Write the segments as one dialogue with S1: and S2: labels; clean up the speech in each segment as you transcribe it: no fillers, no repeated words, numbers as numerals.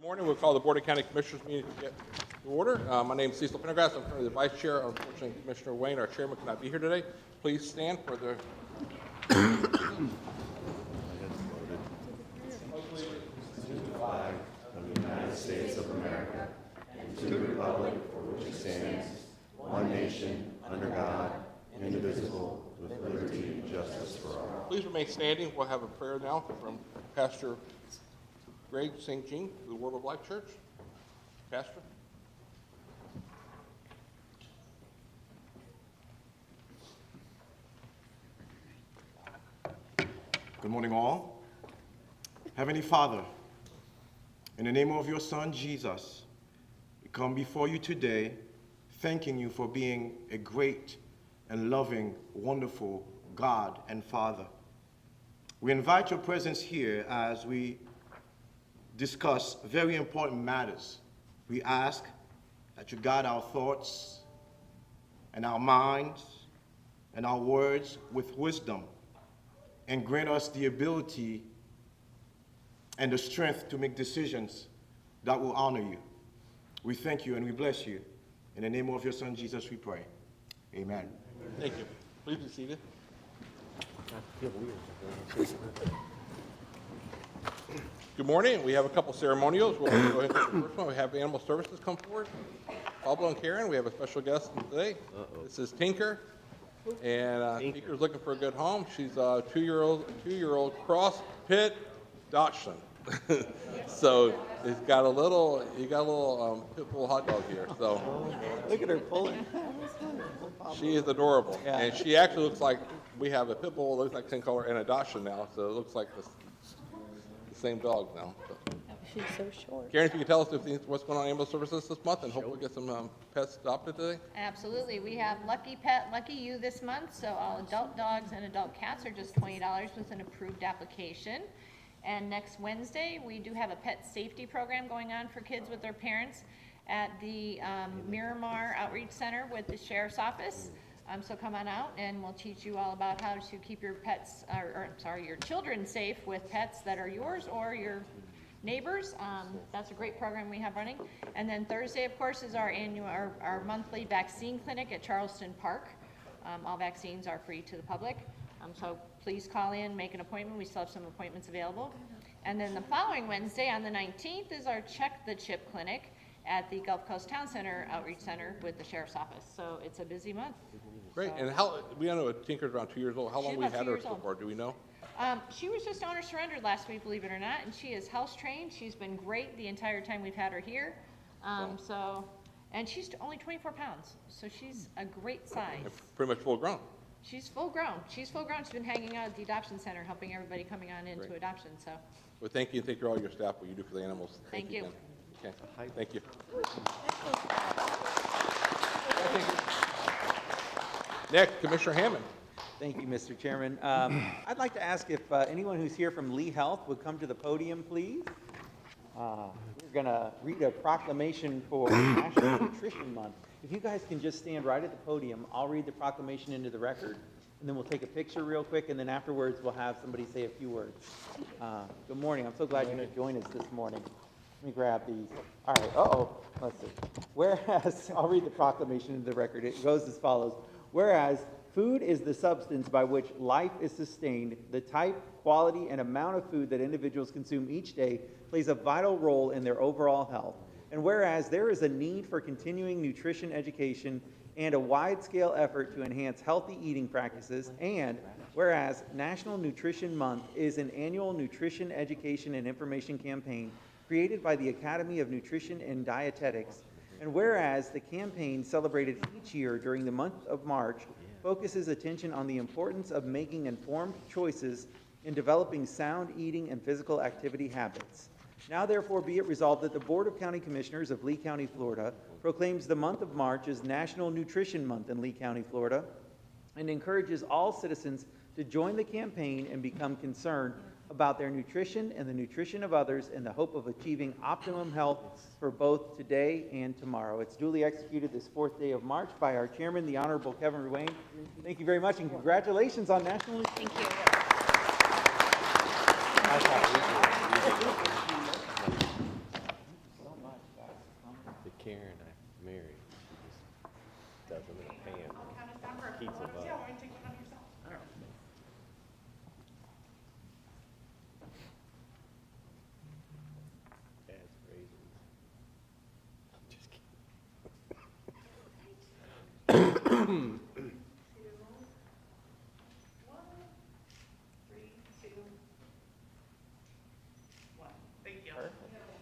S1: Good morning. We'll call the Board of County Commissioners meeting to get to order. My name is Cecil Pendergrass. I'm currently the Vice Chair. Unfortunately, Commissioner Wayne, our Chairman, cannot be here today. Please stand for the
S2: Flag of the United States of America and to the republic for which it stands, one nation, under God, indivisible, with liberty and justice for all.
S1: Please remain standing. We'll have a prayer now from Pastor Greg St. Jean of the Word of Life Church. Pastor.
S3: Good morning, all. Heavenly Father, in the name of your Son, Jesus, we come before you today, thanking you for being a great and loving, wonderful God and Father. We invite your presence here as we discuss very important matters. We ask that you guide our thoughts and our minds and our words with wisdom, and grant us the ability and the strength to make decisions that will honor you. We thank you and we bless you. In the name of your Son, Jesus, we pray. Amen.
S1: Thank you. Please be seated. Good morning. We have a couple ceremonials. We'll go ahead and take the first one. We have Animal Services come forward. Pablo and Karen, we have a special guest today. This is Tinker. And Tinker's looking for a good home. She's a two-year-old cross pit Dachshund. So he's got a little pit bull hot dog here. So
S4: Look at her pulling.
S1: she is adorable,
S4: Yeah.
S1: and she actually looks like we have a pit bull that looks like same color and a Dachshund now. So it looks like the same dog now. So.
S5: She's so short.
S1: Karen, if you could tell us what's going on in Animal Services this month, and hopefully get some pets adopted today.
S5: Absolutely. We have Lucky Pet, Lucky You this month, so all adult dogs and adult cats are just $20 with an approved application. And next Wednesday, we do have a pet safety program going on for kids with their parents at the Miramar Outreach Center with the Sheriff's Office. So come on out and we'll teach you all about how to keep your pets, your children safe with pets that are yours or your neighbors. That's a great program we have running. And then Thursday, of course, is our monthly vaccine clinic at Charleston Park. All vaccines are free to the public. So please call in, make an appointment. We still have some appointments available. And then the following Wednesday on the 19th is our Check the Chip clinic at the Gulf Coast Town Center Outreach Center with the Sheriff's Office. So it's a busy month.
S1: Great.
S5: So,
S1: and we know Tinker's around 2 years old. How long
S5: She's
S1: we
S5: about
S1: had
S5: 2
S1: her
S5: years
S1: so
S5: old.
S1: far? Do we know?
S5: She was just owner surrendered last week, believe it or not, and she is house trained. She's been great the entire time we've had her here. And she's only 24 pounds, so she's a great size.
S1: Pretty much full grown.
S5: She's full grown. She's been hanging out at the adoption center, helping everybody coming on into
S1: Great.
S5: adoption. So
S1: Well, thank you, and thank you all your staff, what you do for the animals.
S5: Thank you.
S1: again. Okay, thank you. Next, Commissioner Hammond.
S4: Thank you, Mr. Chairman. I'd like to ask if anyone who's here from Lee Health would come to the podium, please. We're going to read a proclamation for National Nutrition Month. If you guys can just stand right at the podium, I'll read the proclamation into the record, and then we'll take a picture real quick, and then afterwards we'll have somebody say a few words. Good morning. I'm so glad you could join us this morning. Let me grab these. All right. Let's see. Whereas, I'll read the proclamation into the record. It goes as follows. Whereas, food is the substance by which life is sustained. The type, quality, and amount of food that individuals consume each day plays a vital role in their overall health. And whereas there is a need for continuing nutrition education and a wide-scale effort to enhance healthy eating practices, and whereas National Nutrition Month is an annual nutrition education and information campaign created by the Academy of Nutrition and Dietetics, and whereas the campaign celebrated each year during the month of March focuses attention on the importance of making informed choices in developing sound eating and physical activity habits. Now therefore be it resolved that the Board of County Commissioners of Lee County, Florida proclaims the month of March as National Nutrition Month in Lee County, Florida, and encourages all citizens to join the campaign and become concerned about their nutrition and the nutrition of others in the hope of achieving optimum health for both today and tomorrow. It's duly executed this 4th day of March by our chairman, the Honorable Kevin Ruane. Thank you very much, and congratulations on National Nutrition.
S5: thank you.
S4: And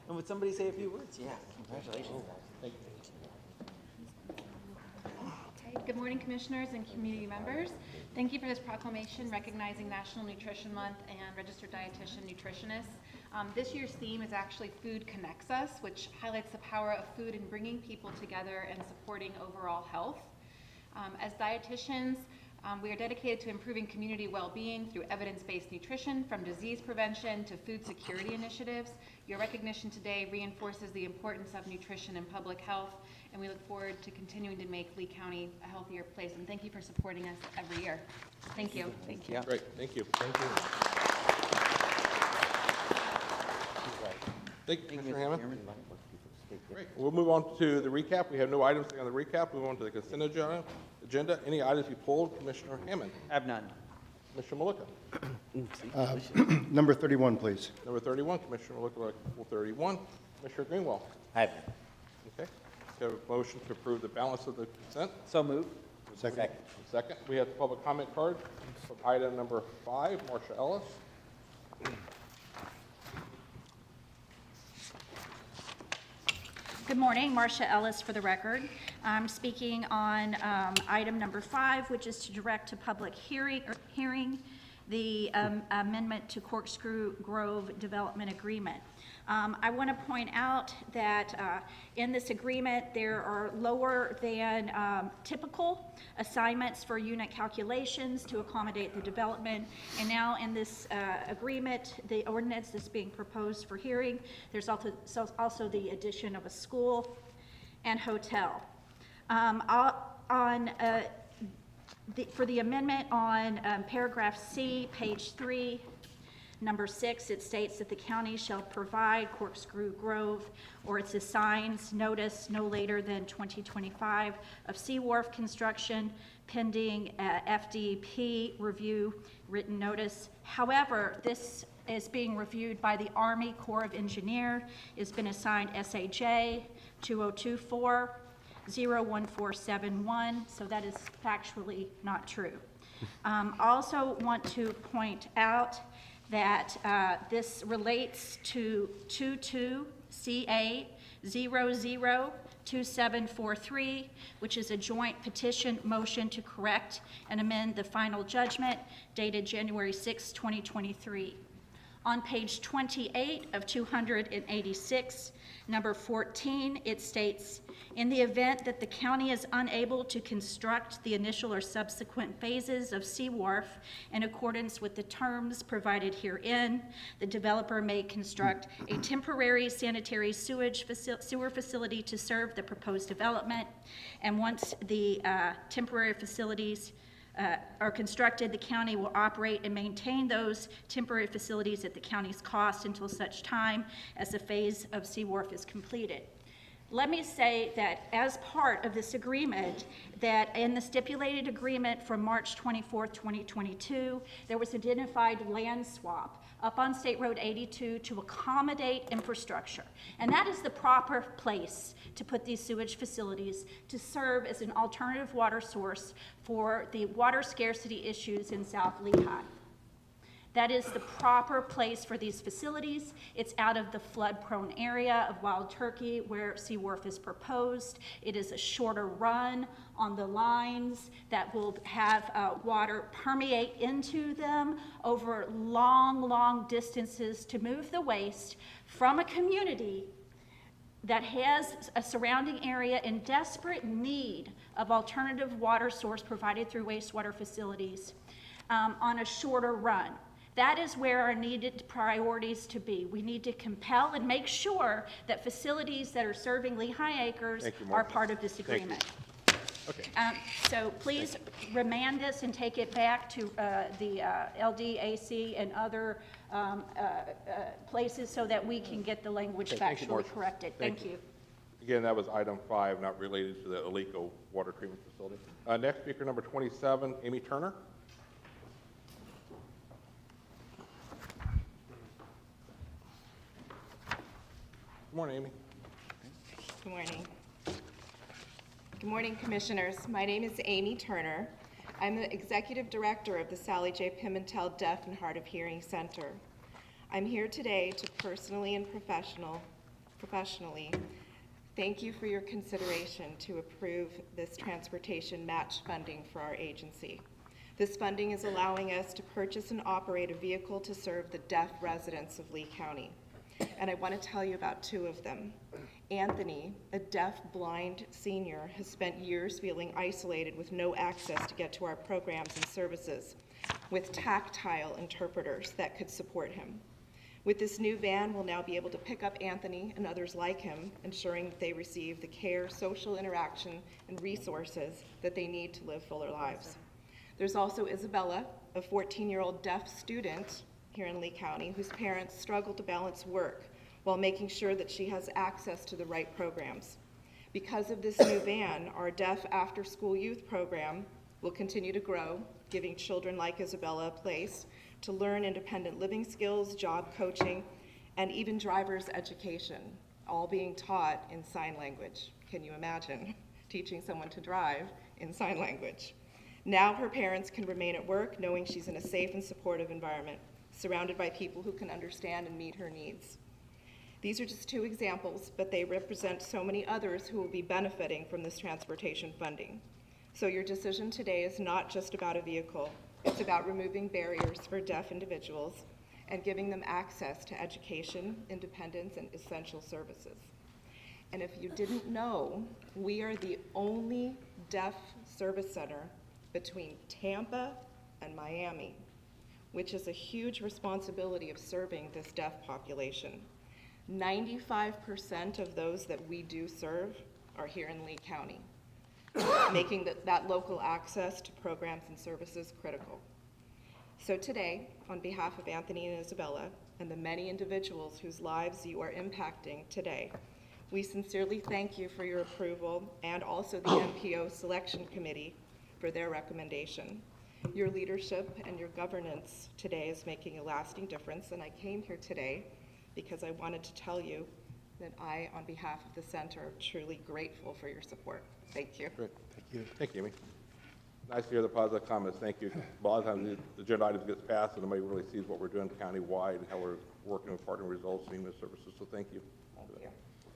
S4: would somebody say a few words? Yeah, congratulations.
S5: Okay. Good morning, Commissioners and community members. Thank you for this proclamation recognizing National Nutrition Month and Registered Dietitian Nutritionists. This year's theme is actually Food Connects Us, which highlights the power of food in bringing people together and supporting overall health. As dietitians, we are dedicated to improving community well-being through evidence-based nutrition, from disease prevention to food security initiatives. Your recognition today reinforces the importance of nutrition in public health, and we look forward to continuing to make Lee County a healthier place. And thank you for supporting us every year. Thank you.
S4: Thank you.
S1: Great, thank you.
S3: Thank you.
S1: Thank you,
S4: Thank you,
S1: Commissioner
S4: Mr.
S1: Hammond.
S4: Chairman.
S1: Great. We'll move on to the recap. We have no items on the recap. Move on to the consent agenda. Any items you pulled, Commissioner Hammond?
S4: Have none.
S1: Commissioner Malika?
S2: Number 31, please.
S1: Number 31, Commissioner Malika, Rule 31. Commissioner Greenwald?
S4: I have none.
S1: Okay. We have a motion to approve the balance of the consent.
S4: So moved.
S2: Second.
S1: Second, we have the public comment card from item number 5, Marcia Ellis.
S6: Good morning, Marcia Ellis for the record. I'm speaking on item number 5, which is to direct to public hearing the amendment to Corkscrew Grove Development Agreement. I want to point out that in this agreement, there are lower than typical assignments for unit calculations to accommodate the development. And now in this agreement, the ordinance that's being proposed for hearing, there's also the addition of a school and hotel. For the amendment on paragraph C, page 3, number 6, it states that the county shall provide Corkscrew Grove or its assigns notice no later than 2025 of Sea Wharf construction pending FDP review written notice. However, this is being reviewed by the Army Corps of Engineers. It's been assigned SAJ 2024 01471, so that is factually not true. Also want to point out that this relates to 22CA002743, which is a joint petition motion to correct and amend the final judgment dated January 6, 2023. On page 28 of 286, number 14, it states, in the event that the county is unable to construct the initial or subsequent phases of Sea Wharf in accordance with the terms provided herein, the developer may construct a temporary sanitary sewer facility to serve the proposed development. And once the temporary facilities are constructed, the county will operate and maintain those temporary facilities at the county's cost until such time as the phase of Sea Wharf is completed. Let me say that as part of this agreement, that in the stipulated agreement from March 24, 2022, there was identified land swap up on State Road 82 to accommodate infrastructure. And that is the proper place to put these sewage facilities to serve as an alternative water source for the water scarcity issues in South Lehigh. That is the proper place for these facilities. It's out of the flood-prone area of Wild Turkey where Sea Wharf is proposed. It is a shorter run on the lines that will have water permeate into them over long, long distances to move the waste from a community that has a surrounding area in desperate need of alternative water source provided through wastewater facilities on a shorter run. That is where our needed priorities to be. We need to compel and make sure that facilities that are serving Lehigh Acres are part of this agreement.
S1: Okay.
S6: So please remand this and take it back to the LDAC and other places so that we can get the language
S1: Thank you,
S6: factually
S1: Marcia.
S6: corrected. Thank you.
S1: Again, that was item 5, not related to the Alico water treatment facility. Next speaker, number 27, Amy Turner. Good morning, Amy.
S7: Good morning. Good morning, Commissioners. My name is Amy Turner. I'm the Executive Director of the Sally J. Pimentel Deaf and Hard of Hearing Center. I'm here today to personally and professionally thank you for your consideration to approve this transportation match funding for our agency. This funding is allowing us to purchase and operate a vehicle to serve the deaf residents of Lee County. And I want to tell you about two of them. Anthony, a deaf-blind senior, has spent years feeling isolated with no access to get to our programs and services, with tactile interpreters that could support him. With this new van, we'll now be able to pick up Anthony and others like him, ensuring that they receive the care, social interaction, and resources that they need to live fuller lives. There's also Isabella, a 14-year-old deaf student here in Lee County, whose parents struggle to balance work while making sure that she has access to the right programs. Because of this new van, our deaf after-school youth program will continue to grow, giving children like Isabella a place to learn independent living skills, job coaching, and even driver's education, all being taught in sign language. Can you imagine teaching someone to drive in sign language? Now her parents can remain at work knowing she's in a safe and supportive environment, surrounded by people who can understand and meet her needs. These are just two examples, but they represent so many others who will be benefiting from this transportation funding. So your decision today is not just about a vehicle. It's about removing barriers for deaf individuals and giving them access to education, independence, and essential services. And if you didn't know, we are the only deaf service center between Tampa and Miami, which is a huge responsibility of serving this deaf population. 95% of those that we do serve are here in Lee County, making that local access to programs and services critical. So today, on behalf of Anthony and Isabella and the many individuals whose lives you are impacting today, we sincerely thank you for your approval and also the MPO Selection Committee for their recommendation. Your leadership and your governance today is making a lasting difference, and I came here today because I wanted to tell you that I, on behalf of the center, am truly grateful for your support. Thank you.
S1: Great, thank you. Thank you, Amy. Nice to hear the positive comments, thank you. A lot of times the agenda items gets passed and nobody really sees what we're doing county-wide and how we're working with partner results and human services, so thank you.
S7: Thank you.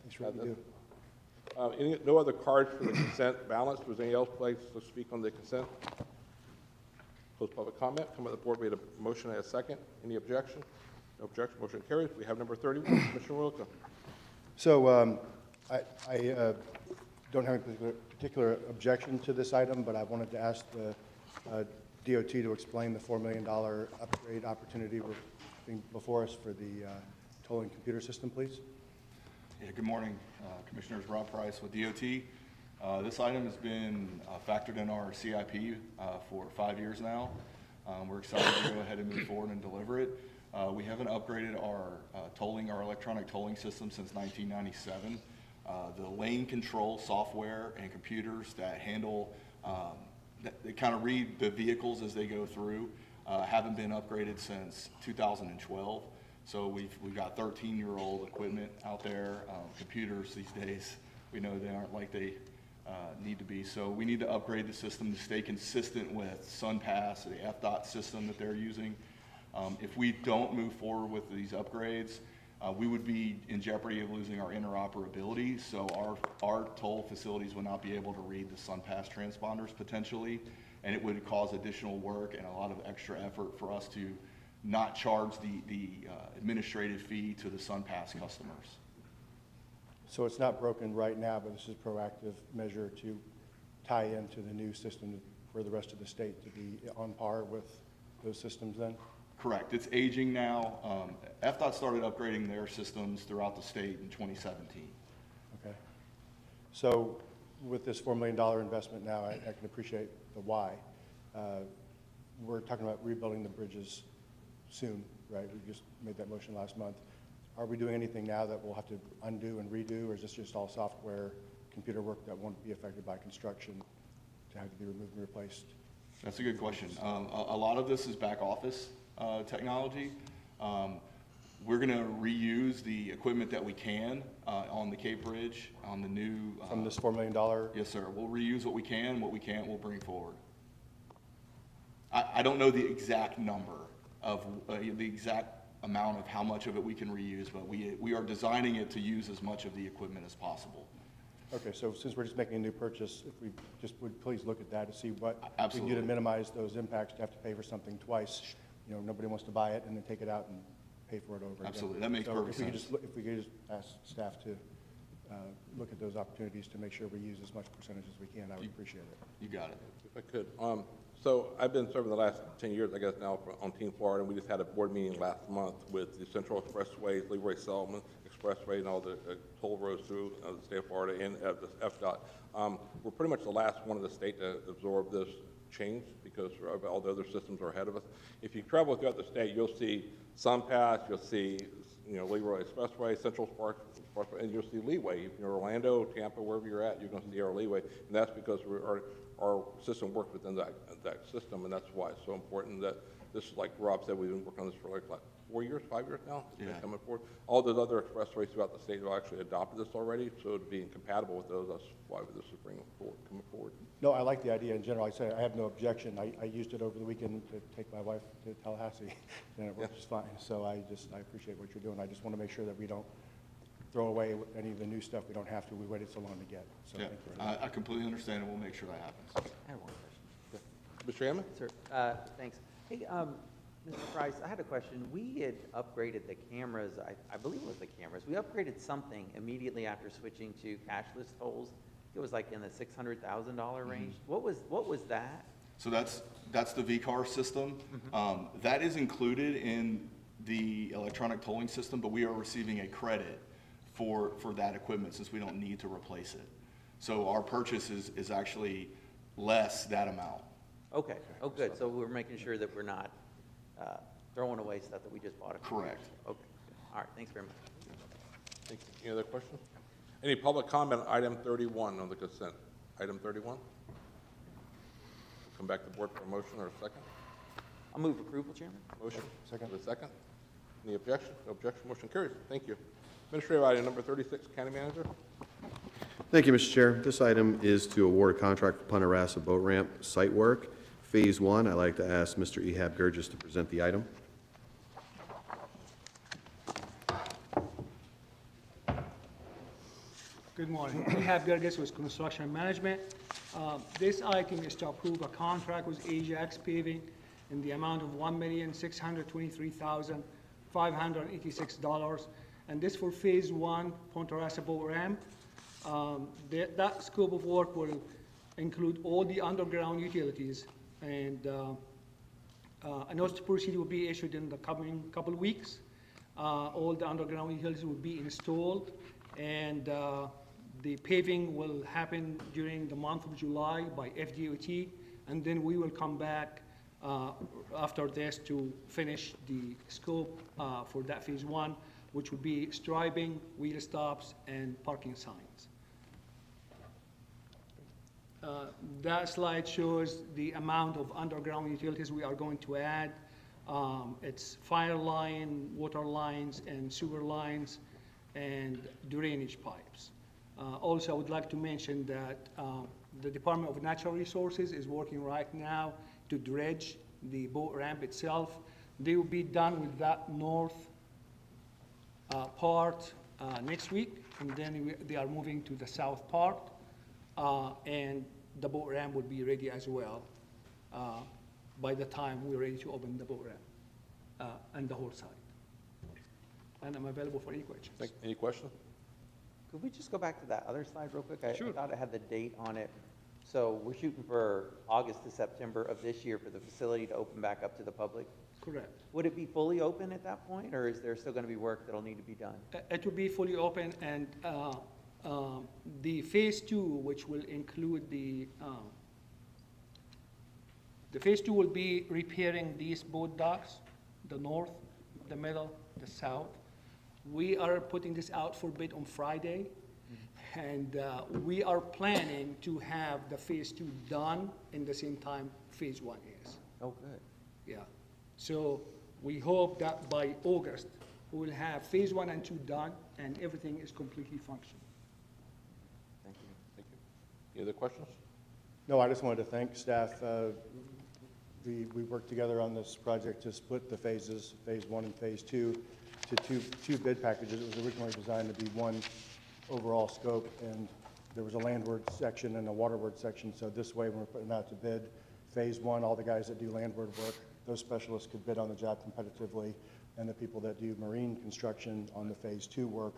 S8: Thanks for what you do.
S1: No other cards for the consent balance? Was anyone else like to speak on the consent? Close public comment. Come to the board. We had a motion and a second. Any objection? No objection. Motion carries. We have number 31, Commissioner Wilka.
S8: So I don't have a particular objection to this item, but I wanted to ask the DOT to explain the $4 million upgrade opportunity before us for the tolling computer system, please.
S9: Yeah, good morning, Commissioners. Rob Price with DOT. This item has been factored in our CIP for 5 years now. We're excited to go ahead and move forward and deliver it. We haven't upgraded our electronic tolling system since 1997. The lane control software and computers that handle, that kind of read the vehicles as they go through, haven't been upgraded since 2012. So we've got 13-year-old equipment out there. Computers these days, we know they aren't like they need to be. So we need to upgrade the system to stay consistent with SunPass, the FDOT system that they're using. If we don't move forward with these upgrades, we would be in jeopardy of losing our interoperability. So our toll facilities would not be able to read the SunPass transponders potentially, and it would cause additional work and a lot of extra effort for us to not charge the administrative fee to the SunPass customers.
S8: So it's not broken right now, but this is a proactive measure to tie into the new system for the rest of the state to be on par with those systems then?
S9: Correct. It's aging now. FDOT started upgrading their systems throughout the state in 2017.
S8: Okay. So with this $4 million investment now, I can appreciate the why. We're talking about rebuilding the bridges soon, right? We just made that motion last month. Are we doing anything now that we'll have to undo and redo, or is this just all software, computer work that won't be affected by construction to have to be removed and replaced?
S9: That's a good question. A lot of this is back office technology. We're going to reuse the equipment that we can on the Cape Bridge, on the new.
S8: From this $4 million?
S9: Yes, sir. We'll reuse what we can. What we can't, we'll bring forward. I don't know the exact number of the exact amount of how much of it we can reuse, but we are designing it to use as much of the equipment as possible.
S8: Okay, so since we're just making a new purchase, if we just would please look at that to see what we can do
S9: Absolutely.
S8: to minimize those impacts, to have to pay for something twice. You know, nobody wants to buy it and then take it out and pay for it over again.
S9: Absolutely. That makes
S8: So
S9: perfect
S8: if we could
S9: sense.
S8: just, if we could just ask staff to look at those opportunities to make sure we use as much percentage as we can, I would appreciate it.
S9: You got it.
S1: If I could. So I've been serving the last 10 years, I guess now, on Team Florida, and we just had a board meeting last month with the Central Expressways, Leroy Selman Expressway, and all the toll roads through the state of Florida and the FDOT. We're pretty much the last one in the state to absorb this change because all the other systems are ahead of us. If you travel throughout the state, you'll see SunPass, you'll see, you know, Leroy Expressway, Central Expressway, and you'll see Leeway. If you're in Orlando, Tampa, wherever you're at, you're going to see our Leeway, and that's because our system works within that system, and that's why it's so important that this, like Rob said, we've been working on this for like 4 years, 5 years now. It's been
S9: Yeah.
S1: coming forward. All those other expressways throughout the state have actually adopted this already, so it'd be incompatible with those. That's why this is coming forward.
S8: No, I like the idea in general. I say I have no objection. I used it over the weekend to take my wife to Tallahassee, and it works fine. So I appreciate what you're doing. I just want to make sure that we don't throw away any of the new stuff we don't have to. We waited so long to get. So
S9: Yeah,
S8: thank you very much.
S9: I completely understand, and we'll make sure that happens.
S4: I have one question.
S1: Mr. Hammond?
S4: Sir, thanks. Hey, Mr. Price, I had a question. We had upgraded the cameras, I believe it was the cameras. We upgraded something immediately after switching to cashless tolls. It was like in the $600,000 range. What was that?
S9: So that's the VCAR system. That is included in the electronic tolling system, but we are receiving a credit for that equipment since we don't need to replace it. So our purchase is actually less that amount.
S4: Okay, oh, good. So we're making sure that we're not throwing away stuff that we just bought.
S9: Correct.
S4: Okay, all right, thanks very much.
S1: Thank you. Any other questions? Any public comment on item 31 on the consent? Item 31? Come back to the board for a motion or a second?
S4: I'll move approval, Chairman.
S1: Motion?
S8: Second.
S1: With a second? Any objection? No objection. Motion carries. Thank you. Administrative item number 36, County Manager.
S2: Thank you, Mr. Chair. This item is to award a contract for Punta Rassa Boat Ramp site work, Phase 1. I'd like to ask Mr. Ehab Gurgis to present the item.
S10: Good morning. Ehab Gurgis with Construction Management. This item is to approve a contract with Ajax Paving in the amount of $1,623,586, and this for Phase 1, Punta Rassa Boat Ramp. That scope of work will include all the underground utilities, and a notice to proceed will be issued in the coming couple of weeks. All the underground utilities will be installed, and the paving will happen during the month of July by FDOT, and then we will come back after this to finish the scope for that Phase 1, which will be striping, wheel stops, and parking signs. That slide shows the amount of underground utilities we are going to add. It's fire line, water lines, and sewer lines, and drainage pipes. Also, I would like to mention that the Department of Natural Resources is working right now to dredge the boat ramp itself. They will be done with that north part next week, and then they are moving to the south part, and the boat ramp will be ready as well by the time we're ready to open the boat ramp and the whole site. And I'm available for any questions.
S1: Any questions?
S4: Could we just go back to that other slide real quick? I
S10: Sure.
S4: thought it had the date on it. So we're shooting for August to September of this year for the facility to open back up to the public.
S10: Correct.
S4: Would it be fully open at that point, or is there still going to be work that'll need to be done?
S10: It will be fully open, and the Phase 2, which will include the Phase 2 will be repairing these boat docks, the north, the middle, the south. We are putting this out for bid on Friday, and we are planning to have the Phase 2 done in the same time Phase 1 is.
S4: Oh, good.
S10: Yeah. So we hope that by August, we will have phase 1 and 2 done, and everything is completely functional.
S4: Thank you.
S1: Thank you. Any other questions?
S8: No, I just wanted to thank staff. We worked together on this project to split the phases, phase 1 and phase 2, to two bid packages. It was originally designed to be one overall scope, and there was a landward section and a waterward section. So this way, when we're putting out to bid, phase 1, all the guys that do landward work, those specialists could bid on the job competitively, and the people that do marine construction on the phase 2 work,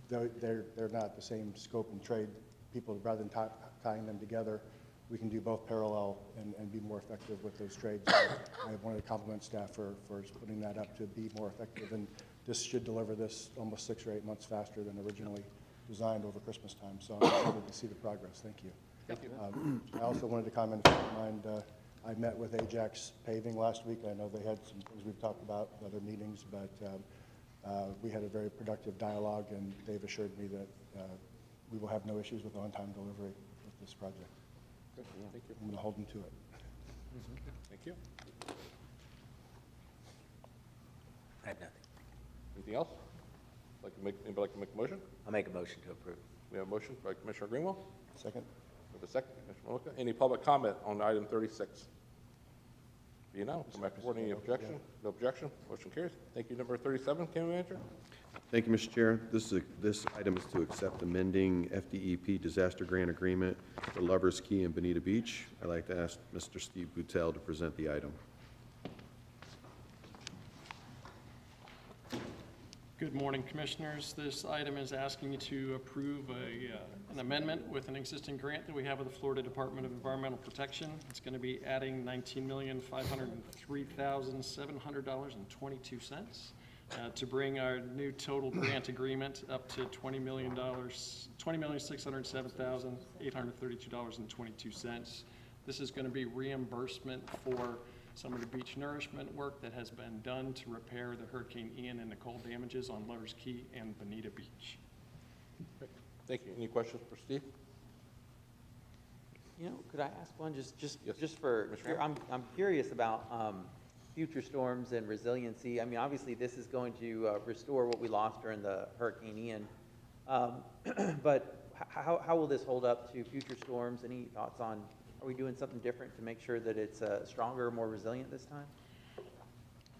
S8: they're not the same scope and trade people. Rather than tying them together, we can do both parallel and be more effective with those trades. So I wanted to compliment staff for putting that up to be more effective, and this should deliver this almost 6 or 8 months faster than originally designed over Christmas time. So I'm excited to see the progress. Thank you.
S1: Thank you.
S8: I also wanted to comment, if you don't mind, I met with Ajax Paving last week. I know they had some things we've talked about in other meetings, but we had a very productive dialogue, and they've assured me that we will have no issues with on-time delivery with this project.
S1: Good. Thank you.
S8: I'm going to hold them to it.
S1: Thank you.
S11: I have nothing.
S1: Anything else? Anybody like to make a motion?
S11: I'll make a motion to approve.
S1: We have a motion by Commissioner Greenwell.
S8: Second.
S1: We have a second, Commissioner Malika. Any public comment on item 36? Being none, come back forward. Any objection? No objection. Motion carries. Thank you. Number 37, County Manager.
S2: Thank you, Mr. Chair. This item is to accept amending FDEP disaster grant agreement for Lovers Key and Bonita Beach. I'd like to ask Mr. Steve Boutel to present the item.
S12: Good morning, Commissioners. This item is asking you to approve an amendment with an existing grant that we have with the Florida Department of Environmental Protection. It's going to be adding $19,503,700.22 to bring our new total grant agreement up to $20,607,832.22. This is going to be reimbursement for some of the beach nourishment work that has been done to repair the Hurricane Ian and Nicole damages on Lovers Key and Bonita Beach.
S1: Thank you. Any questions for Steve?
S4: You know, could I ask one, just
S1: Yes.
S4: for,
S1: Commissioner?
S4: I'm curious about future storms and resiliency. I mean, obviously, this is going to restore what we lost during the Hurricane Ian. But how will this hold up to future storms? Any thoughts on, are we doing something different to make sure that it's stronger, more resilient this time?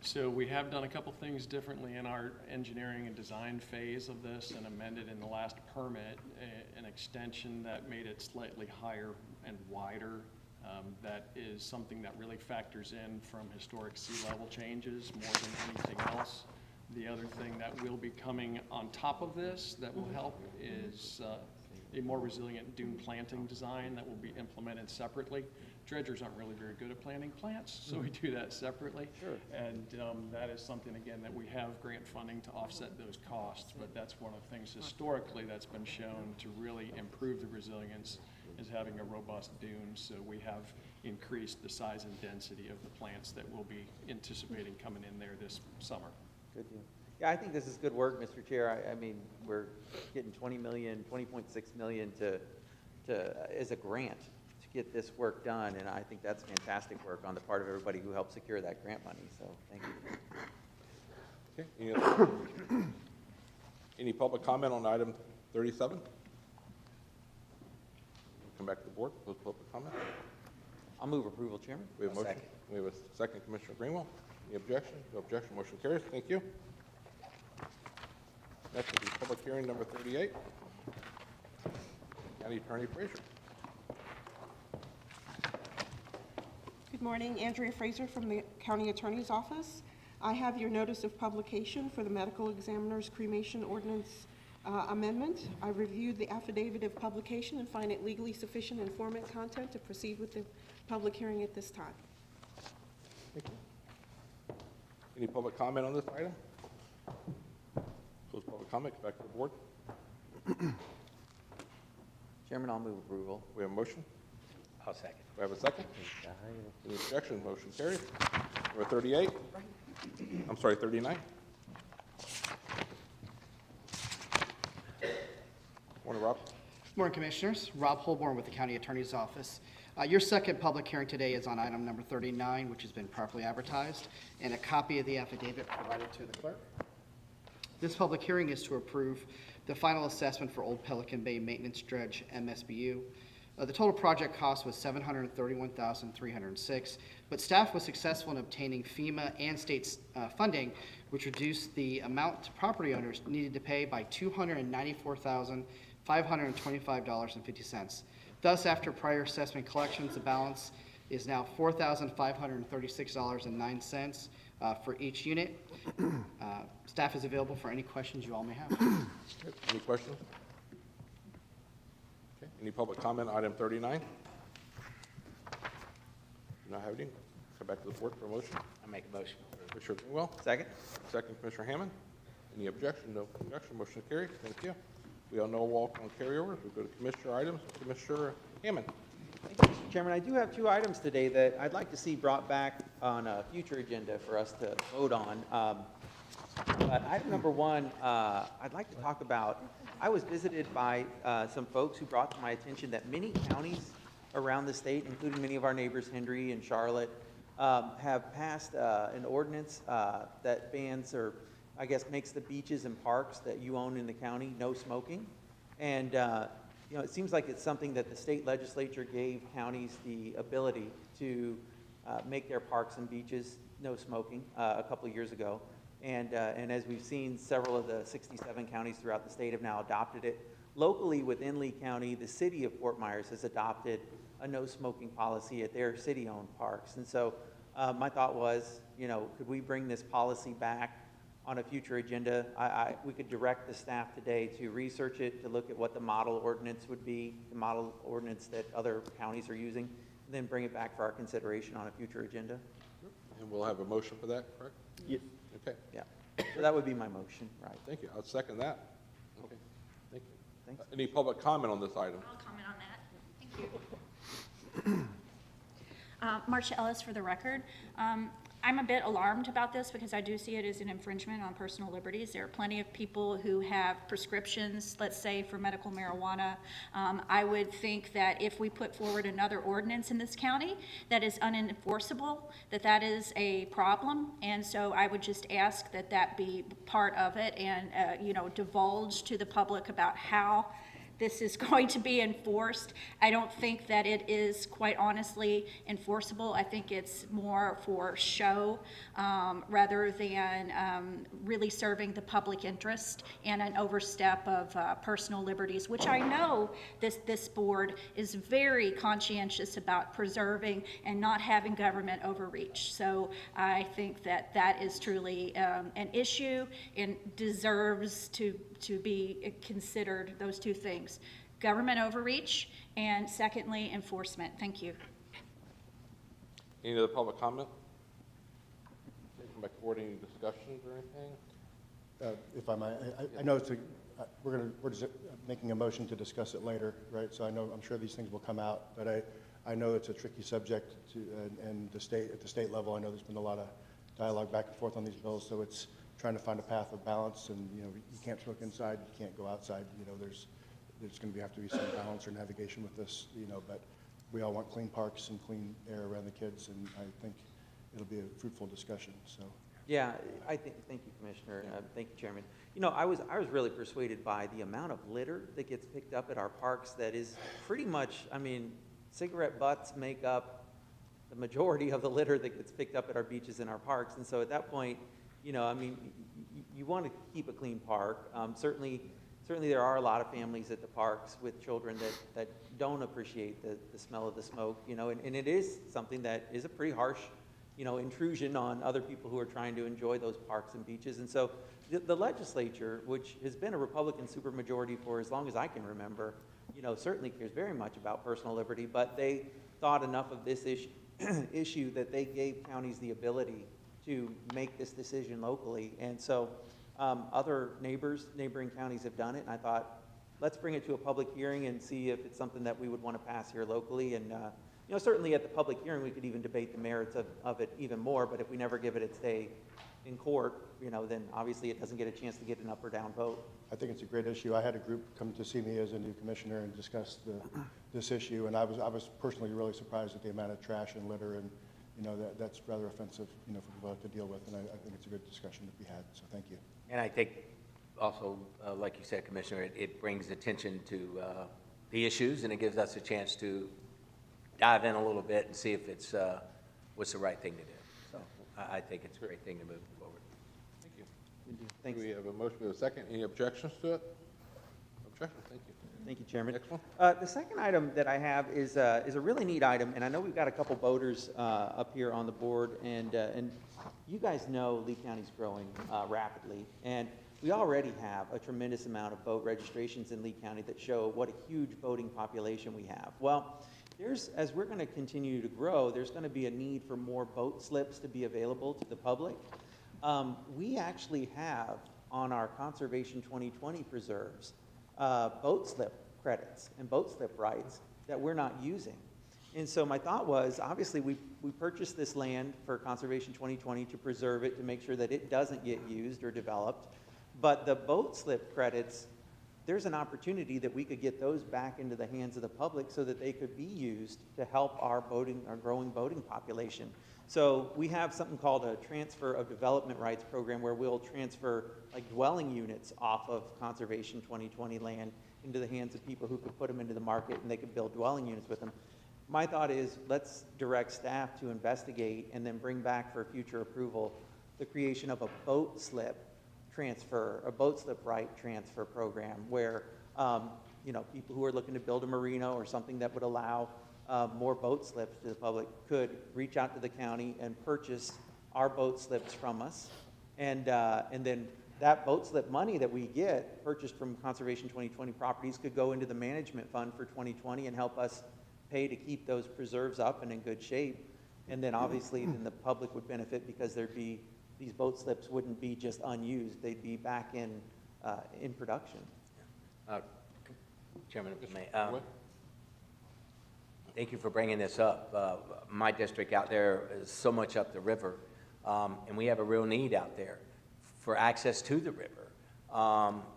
S12: So we have done a couple things differently in our engineering and design phase of this, and amended in the last permit an extension that made it slightly higher and wider. That is something that really factors in from historic sea level changes more than anything else. The other thing that will be coming on top of this that will help is a more resilient dune planting design that will be implemented separately. Dredgers aren't really very good at planting plants, so we do that separately.
S4: Sure.
S12: And that is something, again, that we have grant funding to offset those costs, but that's one of the things historically that's been shown to really improve the resilience is having a robust dune. So we have increased the size and density of the plants that we'll be anticipating coming in there this summer.
S4: Good deal. Yeah, I think this is good work, Mr. Chair. I mean, we're getting $20.6 million as a grant to get this work done, and I think that's fantastic work on the part of everybody who helped secure that grant money, so thank you.
S1: Okay. Any public comment on item 37? Come back to the board, close public comment.
S4: I'll move approval, Chairman.
S1: We have a motion. We have a second, Commissioner Greenwell. Any objection? No objection, motion carries. Thank you. Next will be public hearing number 38. County Attorney Frazier.
S7: Good morning, Andrea Fraser from the County Attorney's Office. I have your notice of publication for the medical examiner's cremation ordinance amendment. I reviewed the affidavit of publication and find it legally sufficient informant content to proceed with the public hearing at this time.
S1: Thank you. Any public comment on this item? Close public comment, back to the board.
S4: Chairman, I'll move approval.
S1: We have a motion.
S11: I'll second.
S1: We have a second. Any objection? Motion carries. Number 38. I'm sorry, 39. Morning, Rob.
S13: Good morning, Commissioners. Rob Holborn with the County Attorney's Office. Your second public hearing today is on item number 39, which has been properly advertised, and a copy of the affidavit provided to the clerk. This public hearing is to approve the final assessment for Old Pelican Bay Maintenance Dredge, MSBU. The total project cost was $731,306, but staff was successful in obtaining FEMA and state funding, which reduced the amount property owners needed to pay by $294,525.50. Thus, after prior assessment collections, the balance is now $4,536.09 for each unit. Staff is available for any questions you all may have.
S1: Any questions? Okay, any public comment, on item 39? Do not have any? Come back to the board for a motion.
S11: I make a motion.
S1: Commissioner Greenwell,
S4: Second?
S1: second Commissioner Hammond. Any objection? No objection, motion carries. Thank you. We all know walk on carryovers. We go to Commissioner items. Commissioner Hammond.
S4: Thank you, Mr. Chairman. I do have 2 items today that I'd like to see brought back on a future agenda for us to vote on. But item number 1, I'd like to talk about, I was visited by some folks who brought to my attention that many counties around the state, including many of our neighbors, Hendry and Charlotte, have passed an ordinance that bans, or I guess makes the beaches and parks that you own in the county no smoking. And you know, it seems like it's something that the state legislature gave counties the ability to make their parks and beaches no smoking a couple of years ago. And as we've seen, several of the 67 counties throughout the state have now adopted it. Locally within Lee County, the city of Fort Myers has adopted a no smoking policy at their city-owned parks. And so my thought was, you know, could we bring this policy back on a future agenda? We could direct the staff today to research it, to look at what the model ordinance would be, the model ordinance that other counties are using, and then bring it back for our consideration on a future agenda.
S1: And we'll have a motion for that, correct?
S4: Yes.
S1: Okay,
S4: Yeah, so that would be my motion, right?
S1: thank you. I'll second that. Okay, thank you.
S4: Thanks.
S1: Any public comment on this item?
S6: I'll comment on that. Thank you. Marcia Ellis for the record. I'm a bit alarmed about this because I do see it as an infringement on personal liberties. There are plenty of people who have prescriptions, let's say, for medical marijuana. I would think that if we put forward another ordinance in this county that is unenforceable, that is a problem. And so I would just ask that that be part of it and, you know, divulge to the public about how this is going to be enforced. I don't think that it is, quite honestly, enforceable. I think it's more for show rather than really serving the public interest and an overstep of personal liberties, which I know this board is very conscientious about preserving and not having government overreach. So I think that that is truly an issue and deserves to be considered, those 2 things. Government overreach, and secondly, enforcement. Thank you.
S1: Any other public comment? Come back forward, any discussions or anything?
S8: If I might, I know it's we're just making a motion to discuss it later, right? So I'm sure these things will come out, but I know it's a tricky subject and at the state level, I know there's been a lot of dialogue back and forth on these bills, so it's trying to find a path of balance, and, you know, you can't smoke inside, you can't go outside, you know, there's going to have to be some balance or navigation with this, you know, but we all want clean parks and clean air around the kids, and I think it'll be a fruitful discussion, so.
S4: Yeah, thank you, Commissioner. Thank you, Chairman. You know, I was really persuaded by the amount of litter that gets picked up at our parks that is pretty much, I mean, cigarette butts make up the majority of the litter that gets picked up at our beaches and our parks. And so at that point, you know, I mean, you want to keep a clean park. Certainly there are a lot of families at the parks with children that don't appreciate the smell of the smoke, you know, and it is something that is a pretty harsh, you know, intrusion on other people who are trying to enjoy those parks and beaches. And so the legislature, which has been a Republican supermajority for as long as I can remember, you know, certainly cares very much about personal liberty, but they thought enough of this issue that they gave counties the ability to make this decision locally. And so other neighboring counties have done it, and I thought, let's bring it to a public hearing and see if it's something that we would want to pass here locally. And you know, certainly at the public hearing, we could even debate the merits of it even more, but if we never give it its day in court, you know, then obviously it doesn't get a chance to get an up or down vote.
S8: I think it's a great issue. I had a group come to see me as a new commissioner and discuss this issue, and I was personally really surprised at the amount of trash and litter, and, you know, that's rather offensive, you know, for people to deal with, and I think it's a good discussion to be had, so thank you.
S11: And I take also, like you said, Commissioner, it brings attention to the issues, and it gives us a chance to dive in a little bit and see if it's what's the right thing to do. So I think it's a great thing to move forward.
S1: Thank you.
S4: Thanks.
S1: We have a motion with a second. Any objections to it? Objections, thank you.
S4: Thank you, Chairman.
S1: Next one.
S4: The second item that I have is a really neat item, and I know we've got a couple boaters up here on the board, and you guys know Lee County's growing rapidly, and we already have a tremendous amount of boat registrations in Lee County that show what a huge boating population we have. Well, as we're going to continue to grow, there's going to be a need for more boat slips to be available to the public. We actually have on our Conservation 2020 preserves boat slip credits and boat slip rights that we're not using. And so my thought was, obviously, we purchased this land for Conservation 2020 to preserve it, to make sure that it doesn't get used or developed. But the boat slip credits, there's an opportunity that we could get those back into the hands of the public so that they could be used to help our growing boating population. So we have something called a transfer of development rights program, where we'll transfer like dwelling units off of Conservation 2020 land into the hands of people who could put them into the market, and they could build dwelling units with them. My thought is, let's direct staff to investigate and then bring back for future approval the creation of a boat slip transfer, a boat slip right transfer program, where people who are looking to build a marina or something that would allow more boat slips to the public could reach out to the county and purchase our boat slips from us, and then that boat slip money that we get purchased from Conservation 2020 properties could go into the management fund for 2020 and help us pay to keep those preserves up and in good shape. And then obviously then the public would benefit, because these boat slips wouldn't be just unused, they'd be back in production.
S11: Chairman, if I may, thank you for bringing this up. My district out there is so much up the river, and we have a real need out there for access to the river.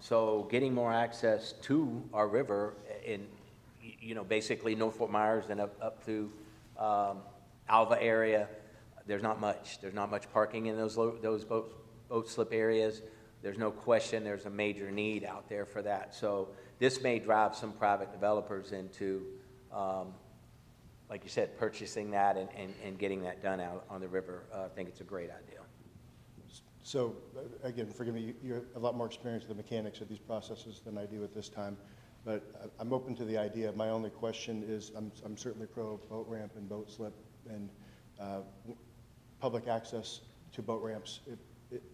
S11: So getting more access to our river in, basically North Fort Myers and up through Alva area, there's not much. There's not much parking in those boat slip areas. There's no question there's a major need out there for that. So this may drive some private developers into, like you said, purchasing that and getting that done out on the river. I think it's a great idea.
S8: So, again, forgive me, you have a lot more experience with the mechanics of these processes than I do at this time, but I'm open to the idea. My only question is, I'm certainly pro boat ramp and boat slip and public access to boat ramps.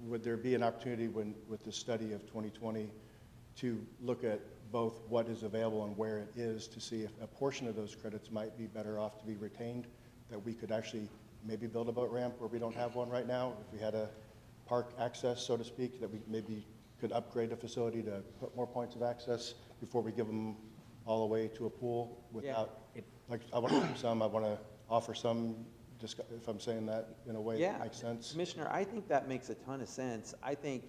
S8: Would there be an opportunity with the study of 2020 to look at both what is available and where it is, to see if a portion of those credits might be better off to be retained, that we could actually maybe build a boat ramp where we don't have one right now? If we had a park access, so to speak, that we maybe could upgrade a facility to put more points of access before we give them all the way to a pool without, like, I want to offer some, if I'm saying that in a way that makes sense.
S4: Commissioner, I think that makes a ton of sense. I think,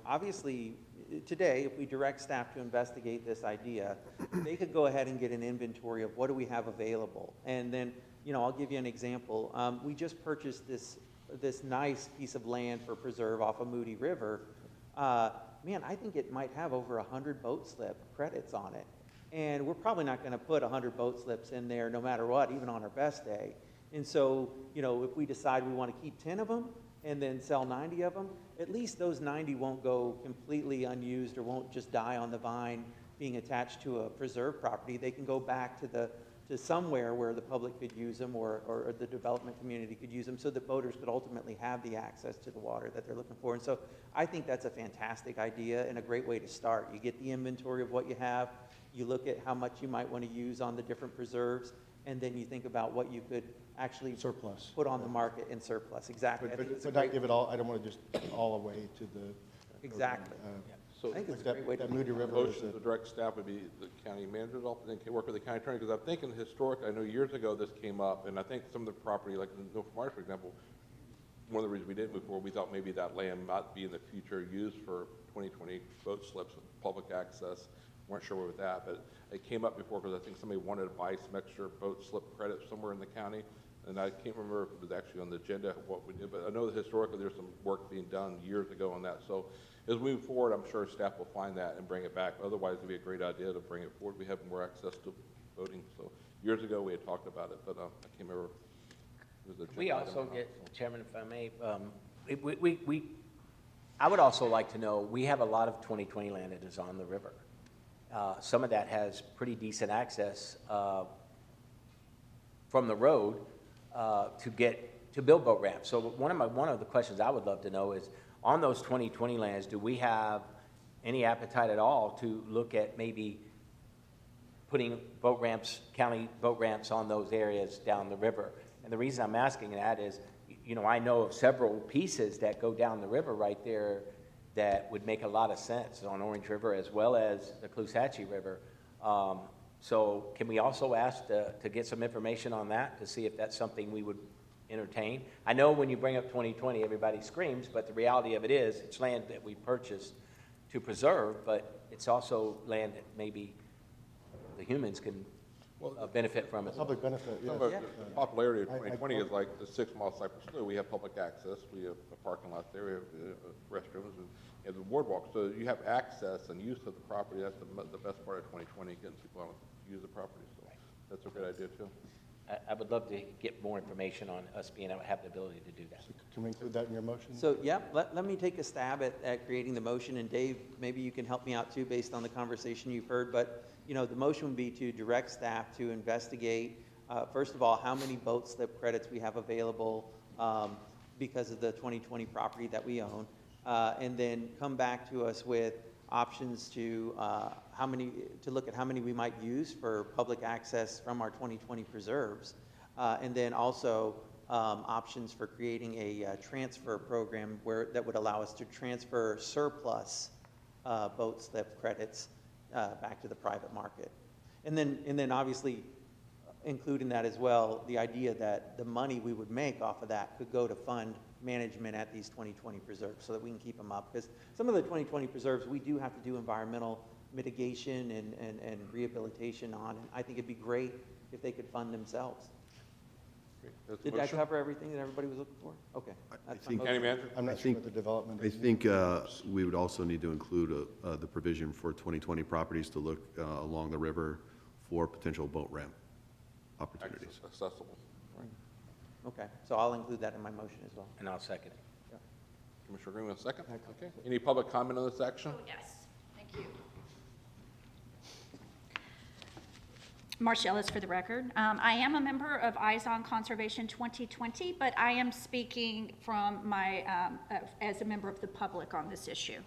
S4: obviously, today, if we direct staff to investigate this idea, they could go ahead and get an inventory of what do we have available. And then, I'll give you an example. We just purchased this nice piece of land for preserve off of Moody River. Man, I think it might have over 100 boat slip credits on it. And we're probably not going to put 100 boat slips in there no matter what, even on our best day. And so, if we decide we want to keep 10 of them and then sell 90 of them, at least those 90 won't go completely unused or won't just die on the vine being attached to a preserve property. They can go back to somewhere where the public could use them, or the development community could use them, so that boaters could ultimately have the access to the water that they're looking for. And so I think that's a fantastic idea and a great way to start. You get the inventory of what you have, you look at how much you might want to use on the different preserves, and then you think about what you could actually
S8: surplus,
S4: put on the market in surplus. Exactly.
S8: But not give it all. I don't want to just all away to the.
S4: Exactly.
S1: So
S4: I think it's a great way to
S8: Moody River.
S1: Motion to direct staff would be the county manager's office, and work with the county attorney, because I'm thinking historic, I know years ago this came up, and I think some of the property, like in North Mars, for example, one of the reasons we didn't move forward, we thought maybe that land might be in the future used for 2020 boat slips with public access. Weren't sure with that, but it came up before because I think somebody wanted to buy some extra boat slip credits somewhere in the county. And I can't remember if it was actually on the agenda, what we did, but I know that historically there's some work being done years ago on that. So as we move forward, I'm sure staff will find that and bring it back. Otherwise, it'd be a great idea to bring it forward. We have more access to voting. So years ago, we had talked about it, but I can't remember. It was a
S11: We
S1: agenda item
S11: also
S1: or not,
S11: get,
S1: so.
S11: Chairman, if I may, I would also like to know, we have a lot of 2020 land that is on the river. Some of that has pretty decent access from the road to build boat ramps. So one of the questions I would love to know is, on those 2020 lands, do we have any appetite at all to look at maybe putting boat ramps, county boat ramps on those areas down the river? And the reason I'm asking that is, I know of several pieces that go down the river right there that would make a lot of sense on Orange River as well as the Clusatchee River. So can we also ask to get some information on that to see if that's something we would entertain? I know when you bring up 2020, everybody screams, but the reality of it is it's land that we purchased to preserve, but it's also land that maybe the humans can benefit from it.
S8: Public benefit, yes.
S1: Some of the popularity of
S8: I-
S1: 2020 is like the 6 Mile Cypress Slough. We have public access. We have a parking lot there. We have restrooms and the boardwalk. So you have access and use of the property. That's the best part of 2020, getting people out to use the property. So that's a great idea too.
S11: I would love to get more information on us being able to have the ability to do that.
S8: Can we include that in your motion?
S4: So, yeah, let me take a stab at creating the motion, and Dave, maybe you can help me out too, based on the conversation you've heard. But, the motion would be to direct staff to investigate, first of all, how many boat slip credits we have available because of the 2020 property that we own, and then come back to us with options to look at how many we might use for public access from our 2020 preserves, and then also options for creating a transfer program that would allow us to transfer surplus boat slip credits back to the private market, and then obviously include in that as well the idea that the money we would make off of that could go to fund management at these 2020 preserves so that we can keep them up. Because some of the 2020 preserves, we do have to do environmental mitigation and rehabilitation on, and I think it'd be great if they could fund themselves.
S1: That's the
S4: Did I
S1: motion.
S4: cover everything that everybody was looking for? Okay. That's my
S2: think-
S4: motion.
S1: County Manager?
S8: I'm not sure what the development
S2: I
S8: is.
S2: think we would also need to include the provision for 2020 properties to look along the river for potential boat ramp opportunities.
S1: Accessible. Right.
S4: Okay, so I'll include that in my motion as well.
S11: And I'll second it.
S1: Commissioner Green, a second? Okay. Any public comment on this action?
S6: Yes, thank you. Marcia Ellis for the record. I am a member of Eyes on Conservation 2020, but I am speaking from as a member of the public on this issue.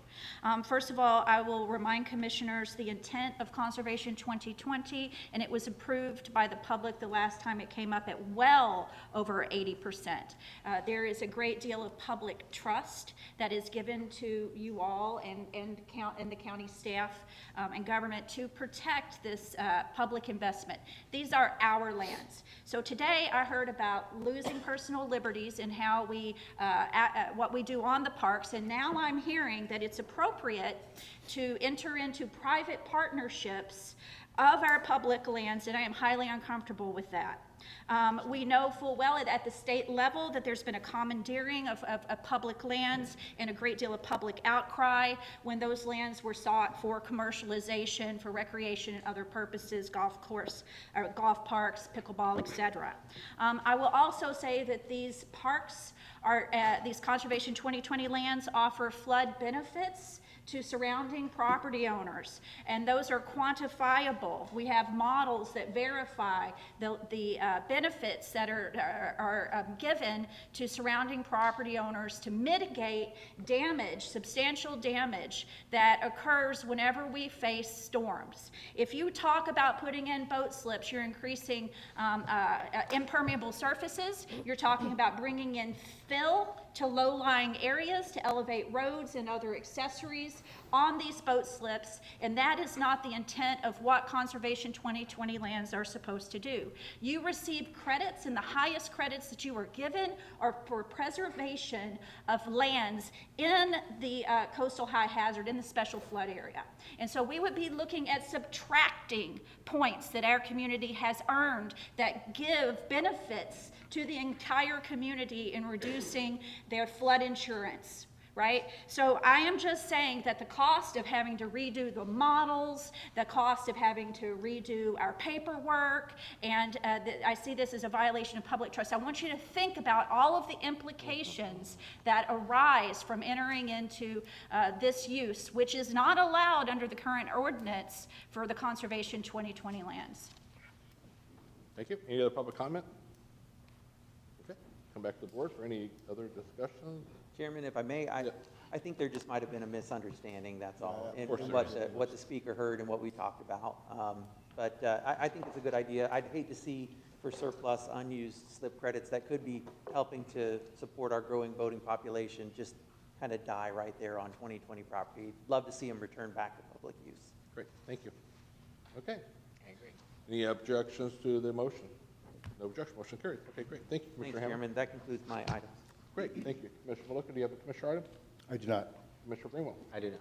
S6: First of all, I will remind commissioners the intent of Conservation 2020, and it was approved by the public the last time it came up at well over 80%. There is a great deal of public trust that is given to you all and the county staff and government to protect this public investment. These are our lands. So today I heard about losing personal liberties and how what we do on the parks, and now I'm hearing that it's appropriate to enter into private partnerships of our public lands, and I am highly uncomfortable with that. We know full well at the state level that there's been a commandeering of public lands and a great deal of public outcry when those lands were sought for commercialization, for recreation and other purposes, golf parks, pickleball, etc. I will also say that these parks these Conservation 2020 lands offer flood benefits to surrounding property owners, and those are quantifiable. We have models that verify the benefits that are given to surrounding property owners to mitigate damage, substantial damage that occurs whenever we face storms. If you talk about putting in boat slips, you're increasing impermeable surfaces, you're talking about bringing in fill to low-lying areas to elevate roads and other accessories on these boat slips, and that is not the intent of what Conservation 2020 lands are supposed to do. You receive credits, and the highest credits that you are given are for preservation of lands in the coastal high hazard, in the special flood area. And so we would be looking at subtracting points that our community has earned that give benefits to the entire community in reducing their flood insurance, right? So I am just saying that the cost of having to redo the models, the cost of having to redo our paperwork, and I see this as a violation of public trust. I want you to think about all of the implications that arise from entering into this use, which is not allowed under the current ordinance for the Conservation 2020 lands.
S1: Thank you. Any other public comment? Okay, come back to the board for any other discussion.
S4: Chairman, if I may, I think there just might have been a misunderstanding, that's all, in
S1: course there
S4: what the speaker heard and what we talked about. But I think it's a good idea. I'd hate to see for surplus unused slip credits that could be helping to support our growing boating population just kind of die right there on 2020 property. Love to see them return back to public use.
S1: Great, thank you. Okay. I agree. Any objections to the motion? No objection, motion carried. Okay, great. Thank you,
S4: Thanks,
S1: Commissioner Hammond.
S4: Chairman. That concludes my items.
S1: Great, thank you. Commissioner Malika, do you have a commissioner item?
S8: I do not.
S1: Commissioner Greenwell?
S11: I do not.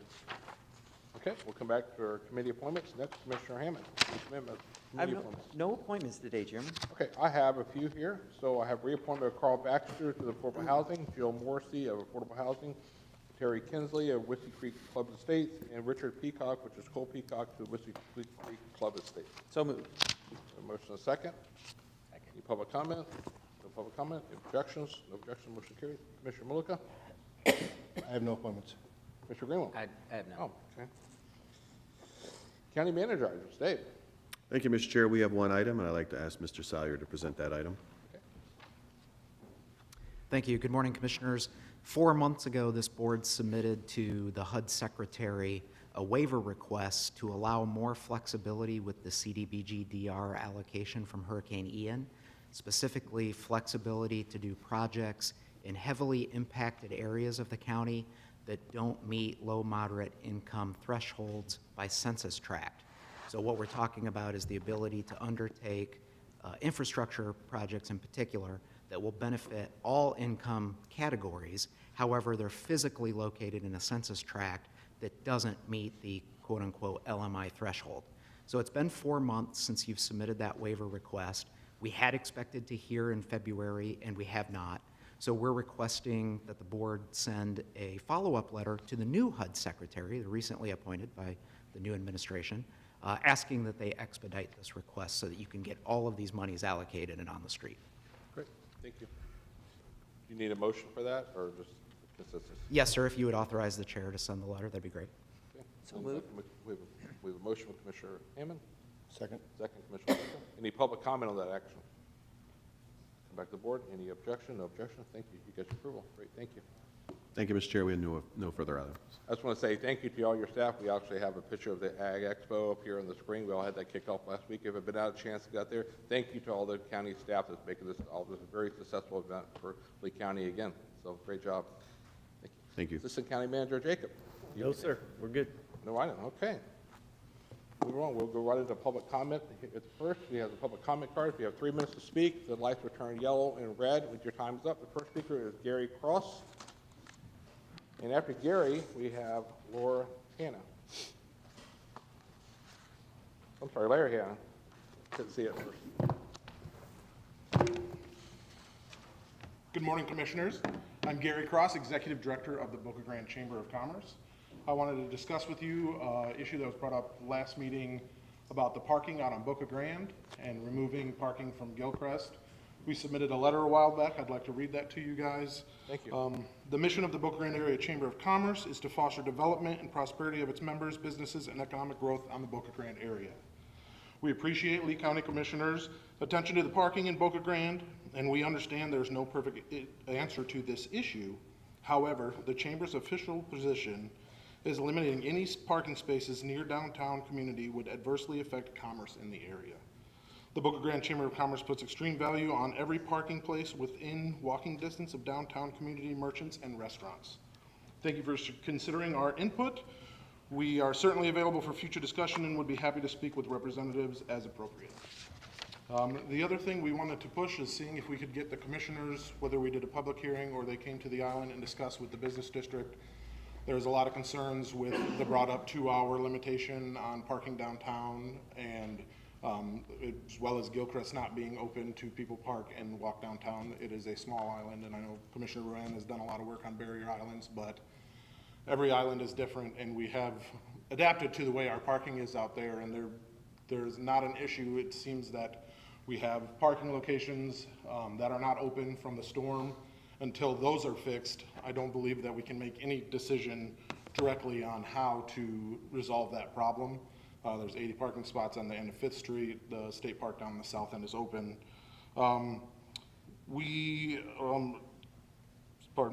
S1: Okay, we'll come back to our committee appointments. Next, Commissioner Hammond.
S4: I have
S1: Committee appointments.
S4: no appointments today, Chairman.
S1: Okay, I have a few here. So I have reappointment of Carl Baxter to the Affordable Housing, Jill Morrissey of Affordable Housing, Terry Kinsley of Whiskey Creek Club Estates, and Richard Peacock, which is Cole Peacock, to Whiskey Creek Club Estates.
S4: So moved.
S1: A motion and a second. Any public comment? No public comment. Objections? No objection. Motion carried. Commissioner Malika?
S8: I have no appointments.
S1: Commissioner Greenwell?
S11: I have none.
S1: Oh, okay. County Manager items. Dave?
S2: Thank you, Mr. Chair. We have one item, and I'd like to ask Mr. Salyer to present that item.
S14: Thank you. Good morning, Commissioners. 4 months ago, this board submitted to the HUD Secretary a waiver request to allow more flexibility with the CDBG-DR allocation from Hurricane Ian, specifically flexibility to do projects in heavily impacted areas of the county that don't meet low moderate income thresholds by census tract. So what we're talking about is the ability to undertake infrastructure projects in particular that will benefit all income categories. However, they're physically located in a census tract that doesn't meet the quote-unquote LMI threshold. So it's been 4 months since you've submitted that waiver request. We had expected to hear in February, and we have not. So we're requesting that the board send a follow-up letter to the new HUD Secretary, recently appointed by the new administration, asking that they expedite this request so that you can get all of these monies allocated and on the street.
S1: Great. Thank you. Do you need a motion for that, or just consensus?
S14: Yes, sir. If you would authorize the chair to send the letter, that'd be great.
S1: Okay.
S4: So moved.
S1: We have a motion with Commissioner Hammond.
S8: Second.
S1: Second, Commissioner Malika. Any public comment on that action? Come back to the board. Any objection? No objection. Thank you. You get your approval. Great. Thank you.
S2: Thank you, Mr. Chair. We have no further items.
S1: I just want to say thank you to all your staff. We actually have a picture of the Ag Expo up here in the spring. We all had that kicked off last week. If you've been out a chance to get out there, thank you to all the county staff that's making this a very successful event for Lee County again. So great job. Thank you.
S2: Thank you.
S1: Assistant County Manager Jacob.
S15: No, sir. We're good.
S1: No item. Okay. Moving on, we'll go right into public comment. At first, we have the public comment card. If you have 3 minutes to speak, the lights will turn yellow and red when your time's up. The first speaker is Gary Cross. And after Gary, we have Laura Hanna. I'm sorry, Larry Hanna. Couldn't see it first.
S16: Good morning, Commissioners. I'm Gary Cross, Executive Director of the Boca Grande Chamber of Commerce. I wanted to discuss with you an issue that was brought up last meeting about the parking out on Boca Grande and removing parking from Gilcrest. We submitted a letter a while back. I'd like to read that to you guys.
S1: Thank you.
S16: The mission of the Boca Grande Area Chamber of Commerce is to foster development and prosperity of its members, businesses, and economic growth on the Boca Grande area. We appreciate Lee County Commissioners' attention to the parking in Boca Grande, and we understand there's no perfect answer to this issue. However, the Chamber's official position is limiting any parking spaces near downtown community would adversely affect commerce in the area. The Boca Grande Chamber of Commerce puts extreme value on every parking place within walking distance of downtown community merchants and restaurants. Thank you for considering our input. We are certainly available for future discussion and would be happy to speak with representatives as appropriate. The other thing we wanted to push is seeing if we could get the commissioners, whether we did a public hearing or they came to the island and discussed with the business district. There's a lot of concerns with the brought up 2-hour limitation on parking downtown, and as well as Gilchrist not being open to people park and walk downtown. It is a small island, and I know Commissioner Ruan has done a lot of work on barrier islands, but every island is different, and we have adapted to the way our parking is out there, and there's not an issue. It seems that we have parking locations that are not open from the storm. Until those are fixed, I don't believe that we can make any decision directly on how to resolve that problem. There's 80 parking spots on the end of 5th Street. The state park down the south end is open. Pardon me,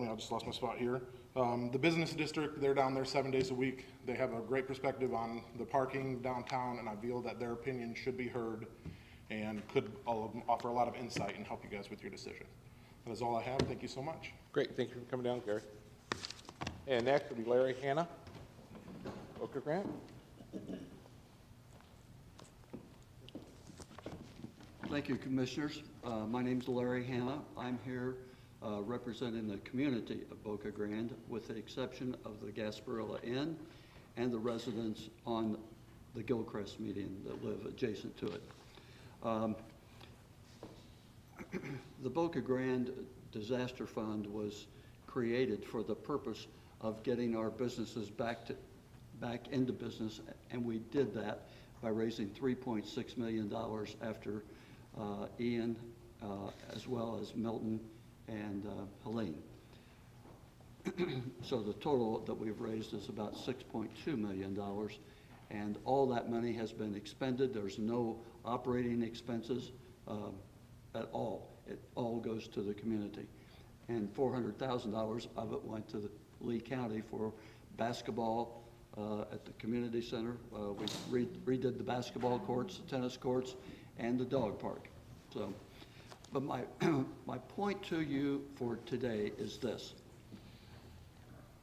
S16: I just lost my spot here. The business district, they're down there 7 days a week. They have a great perspective on the parking downtown, and I feel that their opinion should be heard and could offer a lot of insight and help you guys with your decision. That is all I have. Thank you so much.
S1: Great, thank you for coming down, Gary. And next will be Larry Hanna, Boca Grande.
S15: Thank you, Commissioners. My name's Larry Hanna. I'm here representing the community of Boca Grande, with the exception of the Gasparilla Inn and the residents on the Gilchrist median that live adjacent to it. The Boca Grande Disaster Fund was created for the purpose of getting our businesses back into business, and we did that by raising $3.6 million after Ian, as well as Milton and Helene. So the total that we've raised is about $6.2 million, and all that money has been expended. There's no operating expenses at all. It all goes to the community. And $400,000 of it went to the Lee County for basketball at the community center. We redid the basketball courts, the tennis courts, and the dog park. So, but my point to you for today is this.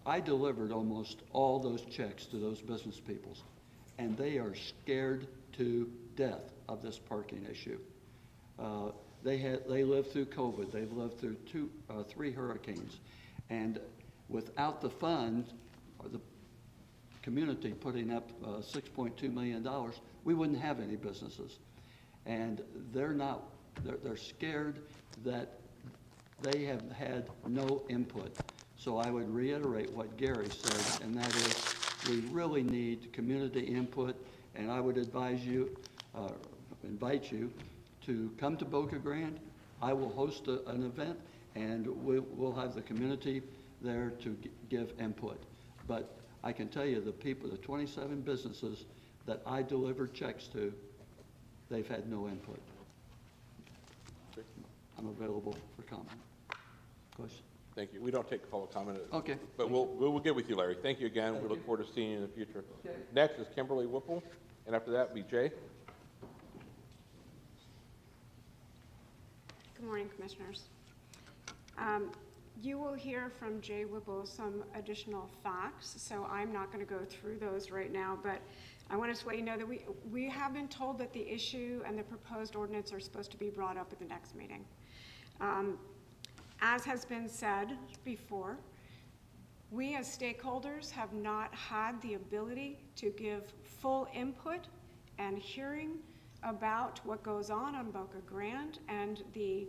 S15: I delivered almost all those checks to those business people, and they are scared to death of this parking issue. They lived through COVID. They've lived through 3 hurricanes, and without the fund, or the community putting up $6.2 million, we wouldn't have any businesses. And they're scared that they have had no input. So I would reiterate what Gary said, and that is we really need community input, and I would advise you, invite you to come to Boca Grande. I will host an event, and we'll have the community there to give input. But I can tell you the people, the 27 businesses that I delivered checks to, they've had no input. I'm available for comment. Question?
S1: Thank you. We don't take public comment.
S15: Okay.
S1: But we'll get with you, Larry. Thank you again. We look forward to seeing you in the future.
S15: Okay.
S1: Next is Kimberly Whipple, and after that, be Jay.
S17: Good morning, Commissioners. You will hear from Jay Whipple some additional facts, so I'm not going to go through those right now, but I wanted to let you know that we have been told that the issue and the proposed ordinance are supposed to be brought up at the next meeting. As has been said before, we as stakeholders have not had the ability to give full input and hearing about what goes on Boca Grande and the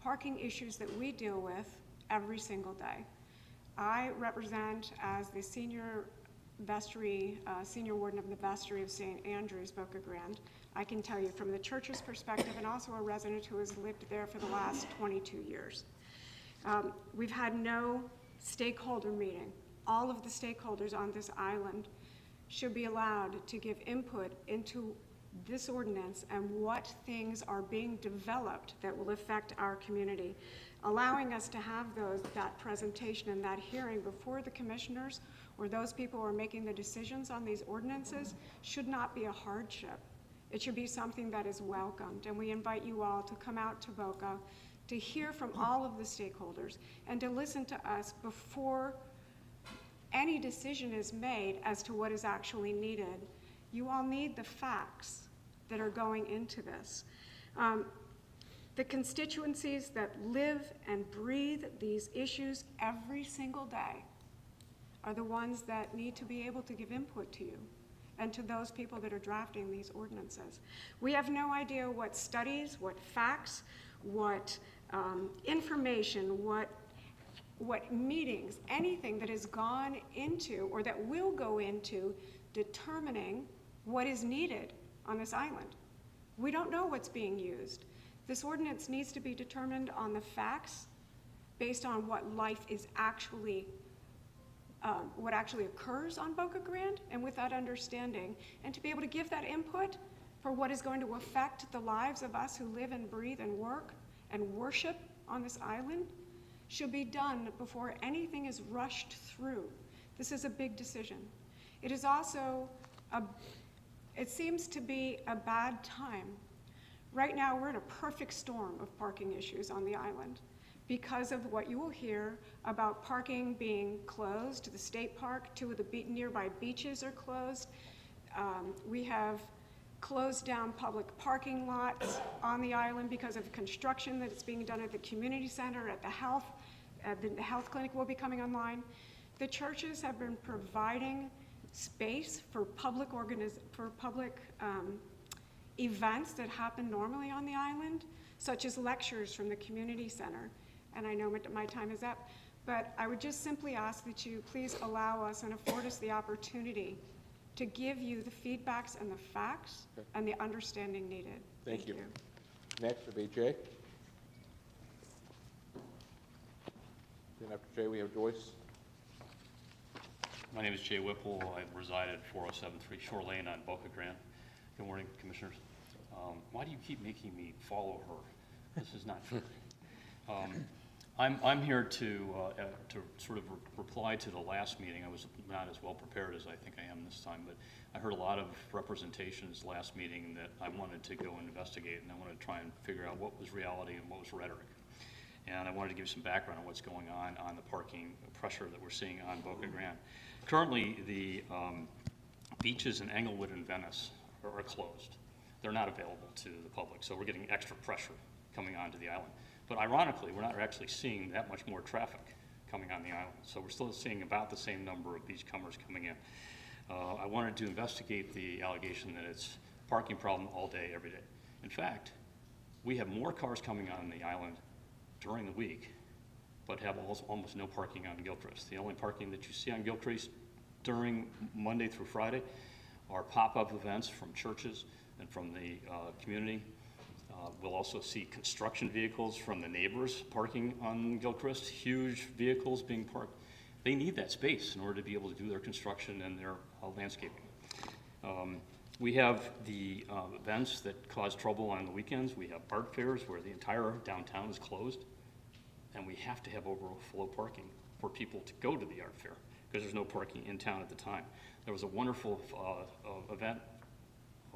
S17: parking issues that we deal with every single day. I represent as the senior warden of the vestry of St. Andrews, Boca Grande. I can tell you from the church's perspective, and also a resident who has lived there for the last 22 years. We've had no stakeholder meeting. All of the stakeholders on this island should be allowed to give input into this ordinance and what things are being developed that will affect our community. Allowing us to have that presentation and that hearing before the commissioners or those people who are making the decisions on these ordinances should not be a hardship. It should be something that is welcomed, and we invite you all to come out to Boca to hear from all of the stakeholders and to listen to us before any decision is made as to what is actually needed. You all need the facts that are going into this. The constituencies that live and breathe these issues every single day are the ones that need to be able to give input to you and to those people that are drafting these ordinances. We have no idea what studies, what facts, what information, what meetings, anything that has gone into or that will go into determining what is needed on this island. We don't know what's being used. This ordinance needs to be determined on the facts based on what life is actually, what actually occurs on Boca Grande, and with that understanding, and to be able to give that input for what is going to affect the lives of us who live and breathe and work and worship on this island should be done before anything is rushed through. This is a big decision. It is also, it seems to be a bad time. Right now, we're in a perfect storm of parking issues on the island because of what you will hear about parking being closed. The state park, 2 of the nearby beaches are closed. We have closed down public parking lots on the island because of construction that is being done at the community center, at the health clinic will be coming online. The churches have been providing space for public events that happen normally on the island, such as lectures from the community center. And I know my time is up, but I would just simply ask that you please allow us and afford us the opportunity to give you the feedbacks and the facts and the understanding needed.
S1: Thank you. Next would be Jay. Then after Jay, we have Joyce.
S18: My name is Jay Whipple. I reside at 4073 Shore Lane on Boca Grande. Good morning, Commissioners. Why do you keep making me follow her? This is not fair. I'm here to sort of reply to the last meeting. I was not as well prepared as I think I am this time, but I heard a lot of representations last meeting that I wanted to go and investigate, and I wanted to try and figure out what was reality and what was rhetoric. And I wanted to give some background on what's going on the parking pressure that we're seeing on Boca Grande. Currently, the beaches in Englewood and Venice are closed. They're not available to the public, so we're getting extra pressure coming onto the island. But ironically, we're not actually seeing that much more traffic coming on the island, so we're still seeing about the same number of beachcombers coming in. I wanted to investigate the allegation that it's a parking problem all day, every day. In fact, we have more cars coming on the island during the week, but have almost no parking on Gilchrist. The only parking that you see on Gilchrist during Monday through Friday are pop-up events from churches and from the community. We'll also see construction vehicles from the neighbors parking on Gilchrist, huge vehicles being parked. They need that space in order to be able to do their construction and their landscaping. We have the events that cause trouble on the weekends. We have art fairs where the entire downtown is closed, and we have to have overflow parking for people to go to the art fair because there's no parking in town at the time. There was a wonderful event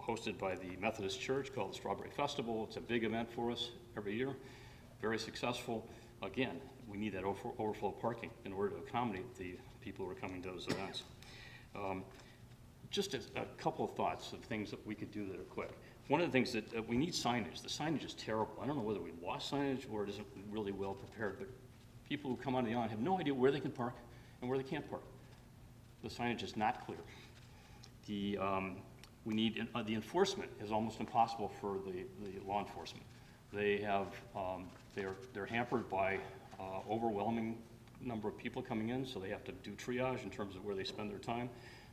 S18: hosted by the Methodist Church called the Strawberry Festival. It's a big event for us every year, very successful. Again, we need that overflow parking in order to accommodate the people who are coming to those events. Just a couple of thoughts of things that we could do that are quick. One of the things that we need signage. The signage is terrible. I don't know whether we lost signage or it isn't really well prepared, but people who come on the island have no idea where they can park and where they can't park. The signage is not clear. We need, the enforcement is almost impossible for the law enforcement. They have, they're hampered by overwhelming number of people coming in, so they have to do triage in terms of where they spend their time.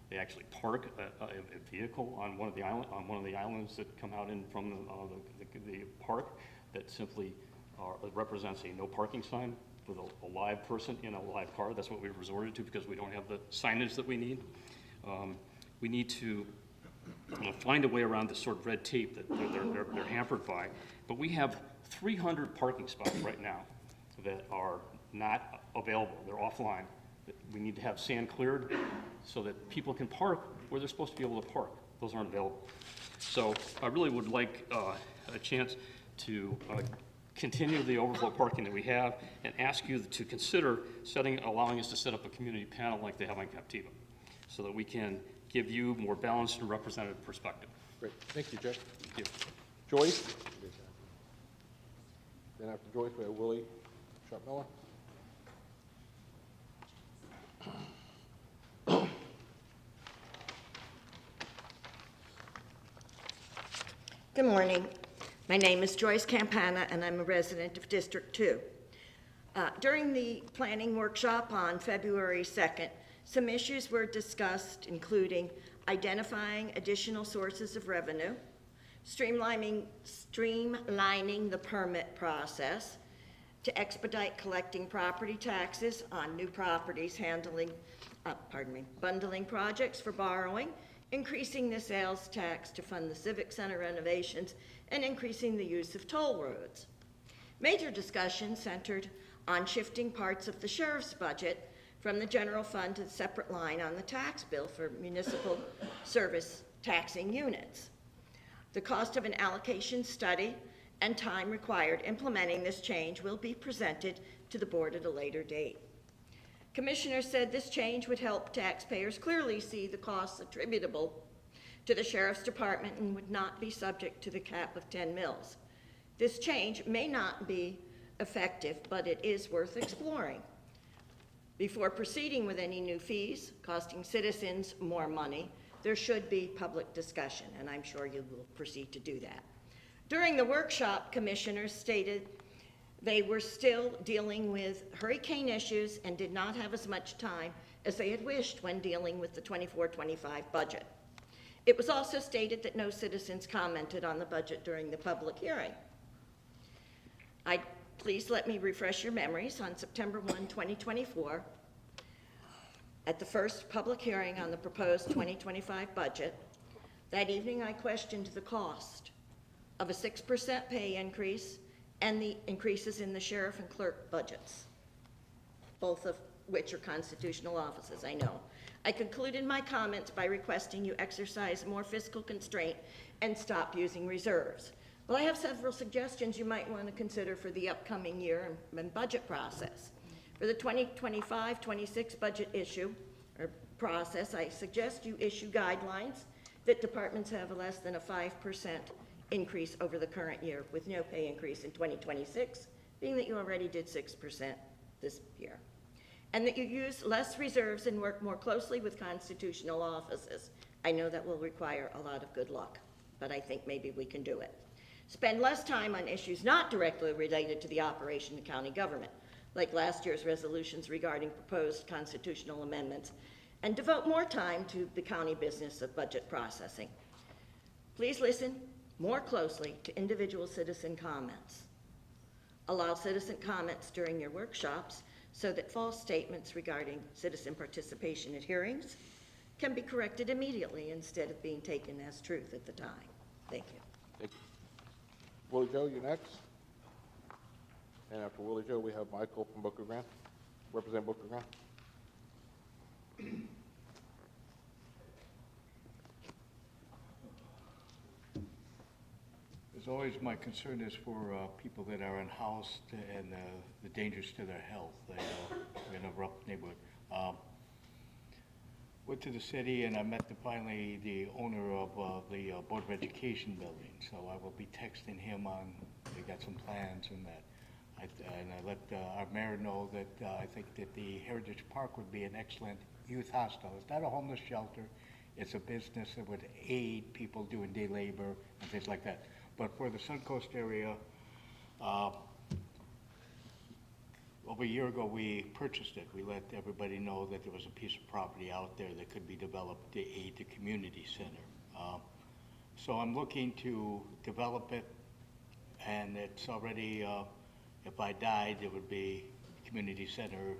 S18: They actually park a vehicle on one of the islands that come out in from the park that simply represents a no parking sign with a live person in a live car. That's what we've resorted to because we don't have the signage that we need. We need to find a way around this sort of red tape that they're hampered by. But we have 300 parking spots right now that are not available. They're offline. We need to have sand cleared so that people can park where they're supposed to be able to park. Those aren't available. So I really would like a chance to continue the overflow parking that we have and ask you to consider allowing us to set up a community panel like they have on Captiva, so that we can give you more balanced and representative perspective.
S1: Great, thank you, Jay.
S18: Thank you.
S1: Joyce? Then after Joyce, we have Willie Sharp-Miller.
S19: Good morning. My name is Joyce Campana, and I'm a resident of District 2. During the planning workshop on February 2nd, some issues were discussed, including identifying additional sources of revenue, streamlining the permit process to expedite collecting property taxes on new properties, bundling projects for borrowing, increasing the sales tax to fund the Civic Center renovations, and increasing the use of toll roads. Major discussion centered on shifting parts of the sheriff's budget from the general fund to the separate line on the tax bill for municipal service taxing units. The cost of an allocation study and time required implementing this change will be presented to the board at a later date. Commissioners said this change would help taxpayers clearly see the costs attributable to the Sheriff's Department and would not be subject to the cap of 10 mills. This change may not be effective, but it is worth exploring. Before proceeding with any new fees costing citizens more money, there should be public discussion, and I'm sure you will proceed to do that. During the workshop, commissioners stated they were still dealing with hurricane issues and did not have as much time as they had wished when dealing with the 24-25 budget. It was also stated that no citizens commented on the budget during the public hearing. Please let me refresh your memories. On September 1, 2024, at the first public hearing on the proposed 2025 budget, that evening I questioned the cost of a 6% pay increase and the increases in the sheriff and clerk budgets, both of which are constitutional offices, I know. I concluded my comments by requesting you exercise more fiscal constraint and stop using reserves. Well, I have several suggestions you might want to consider for the upcoming year and budget process. For the 2025-26 budget issue or process, I suggest you issue guidelines that departments have less than a 5% increase over the current year with no pay increase in 2026, being that you already did 6% this year. And that you use less reserves and work more closely with constitutional offices. I know that will require a lot of good luck, but I think maybe we can do it. Spend less time on issues not directly related to the operation of county government, like last year's resolutions regarding proposed constitutional amendments, and devote more time to the county business of budget processing. Please listen more closely to individual citizen comments. Allow citizen comments during your workshops so that false statements regarding citizen participation at hearings can be corrected immediately instead of being taken as truth at the time. Thank you.
S1: Thank you. Willie Joe, you're next. And after Willie Joe, we have Michael from Boca Grande. Represent Boca Grande.
S20: As always, my concern is for people that are unhoused and the dangers to their health. We're in a rough neighborhood. Went to the city and I met finally the owner of the Board of Education building. So I will be texting him on, they got some plans and that. And I let our mayor know that I think that the Heritage Park would be an excellent youth hostel. It's not a homeless shelter. It's a business that would aid people doing day labor and things like that. But for the Suncoast area, over a year ago, we purchased it. We let everybody know that there was a piece of property out there that could be developed to aid the community center. So I'm looking to develop it, and it's already, if I died, it would be community center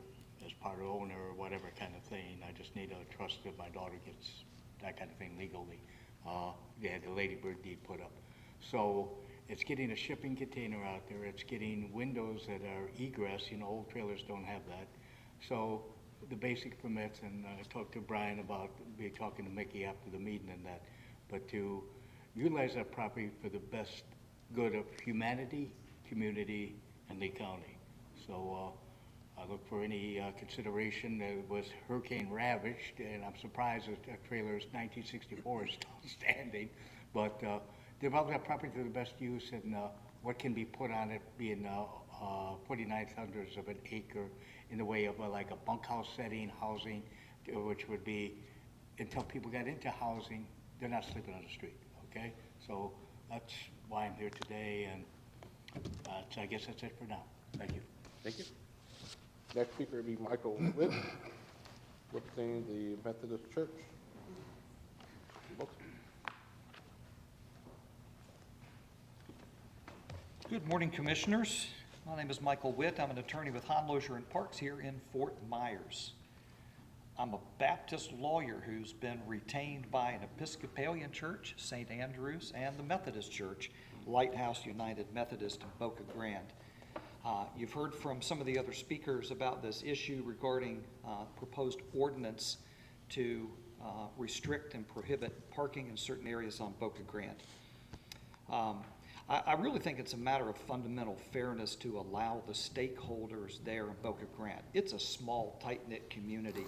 S20: as part of owner or whatever kind of thing. I just need a trust that my daughter gets that kind of thing legally. They had the Lady Bird deed put up. So it's getting a shipping container out there. It's getting windows that are egress. You know, old trailers don't have that. So the basic permits, and I talked to Brian about talking to Mickey after the meeting and that, but to utilize that property for the best good of humanity, community, and Lee County. So I look for any consideration. It was hurricane ravaged, and I'm surprised that trailer's 1964 is still standing, but develop that property to the best use, and what can be put on it, being 49/100ths of an acre in the way of like a bunkhouse setting, housing, which would be, until people got into housing, they're not sleeping on the street, okay? So that's why I'm here today, and so I guess that's it for now. Thank you.
S1: Thank you. Next speaker will be Michael Witt, representing the Methodist Church.
S21: Good morning, Commissioners. My name is Michael Witt. I'm an attorney with Honloser and Parks here in Fort Myers. I'm a Baptist lawyer who's been retained by an Episcopalian church, St. Andrews, and the Methodist Church, Lighthouse United Methodist in Boca Grande. You've heard from some of the other speakers about this issue regarding proposed ordinance to restrict and prohibit parking in certain areas on Boca Grande. I really think it's a matter of fundamental fairness to allow the stakeholders there in Boca Grande. It's a small, tight-knit community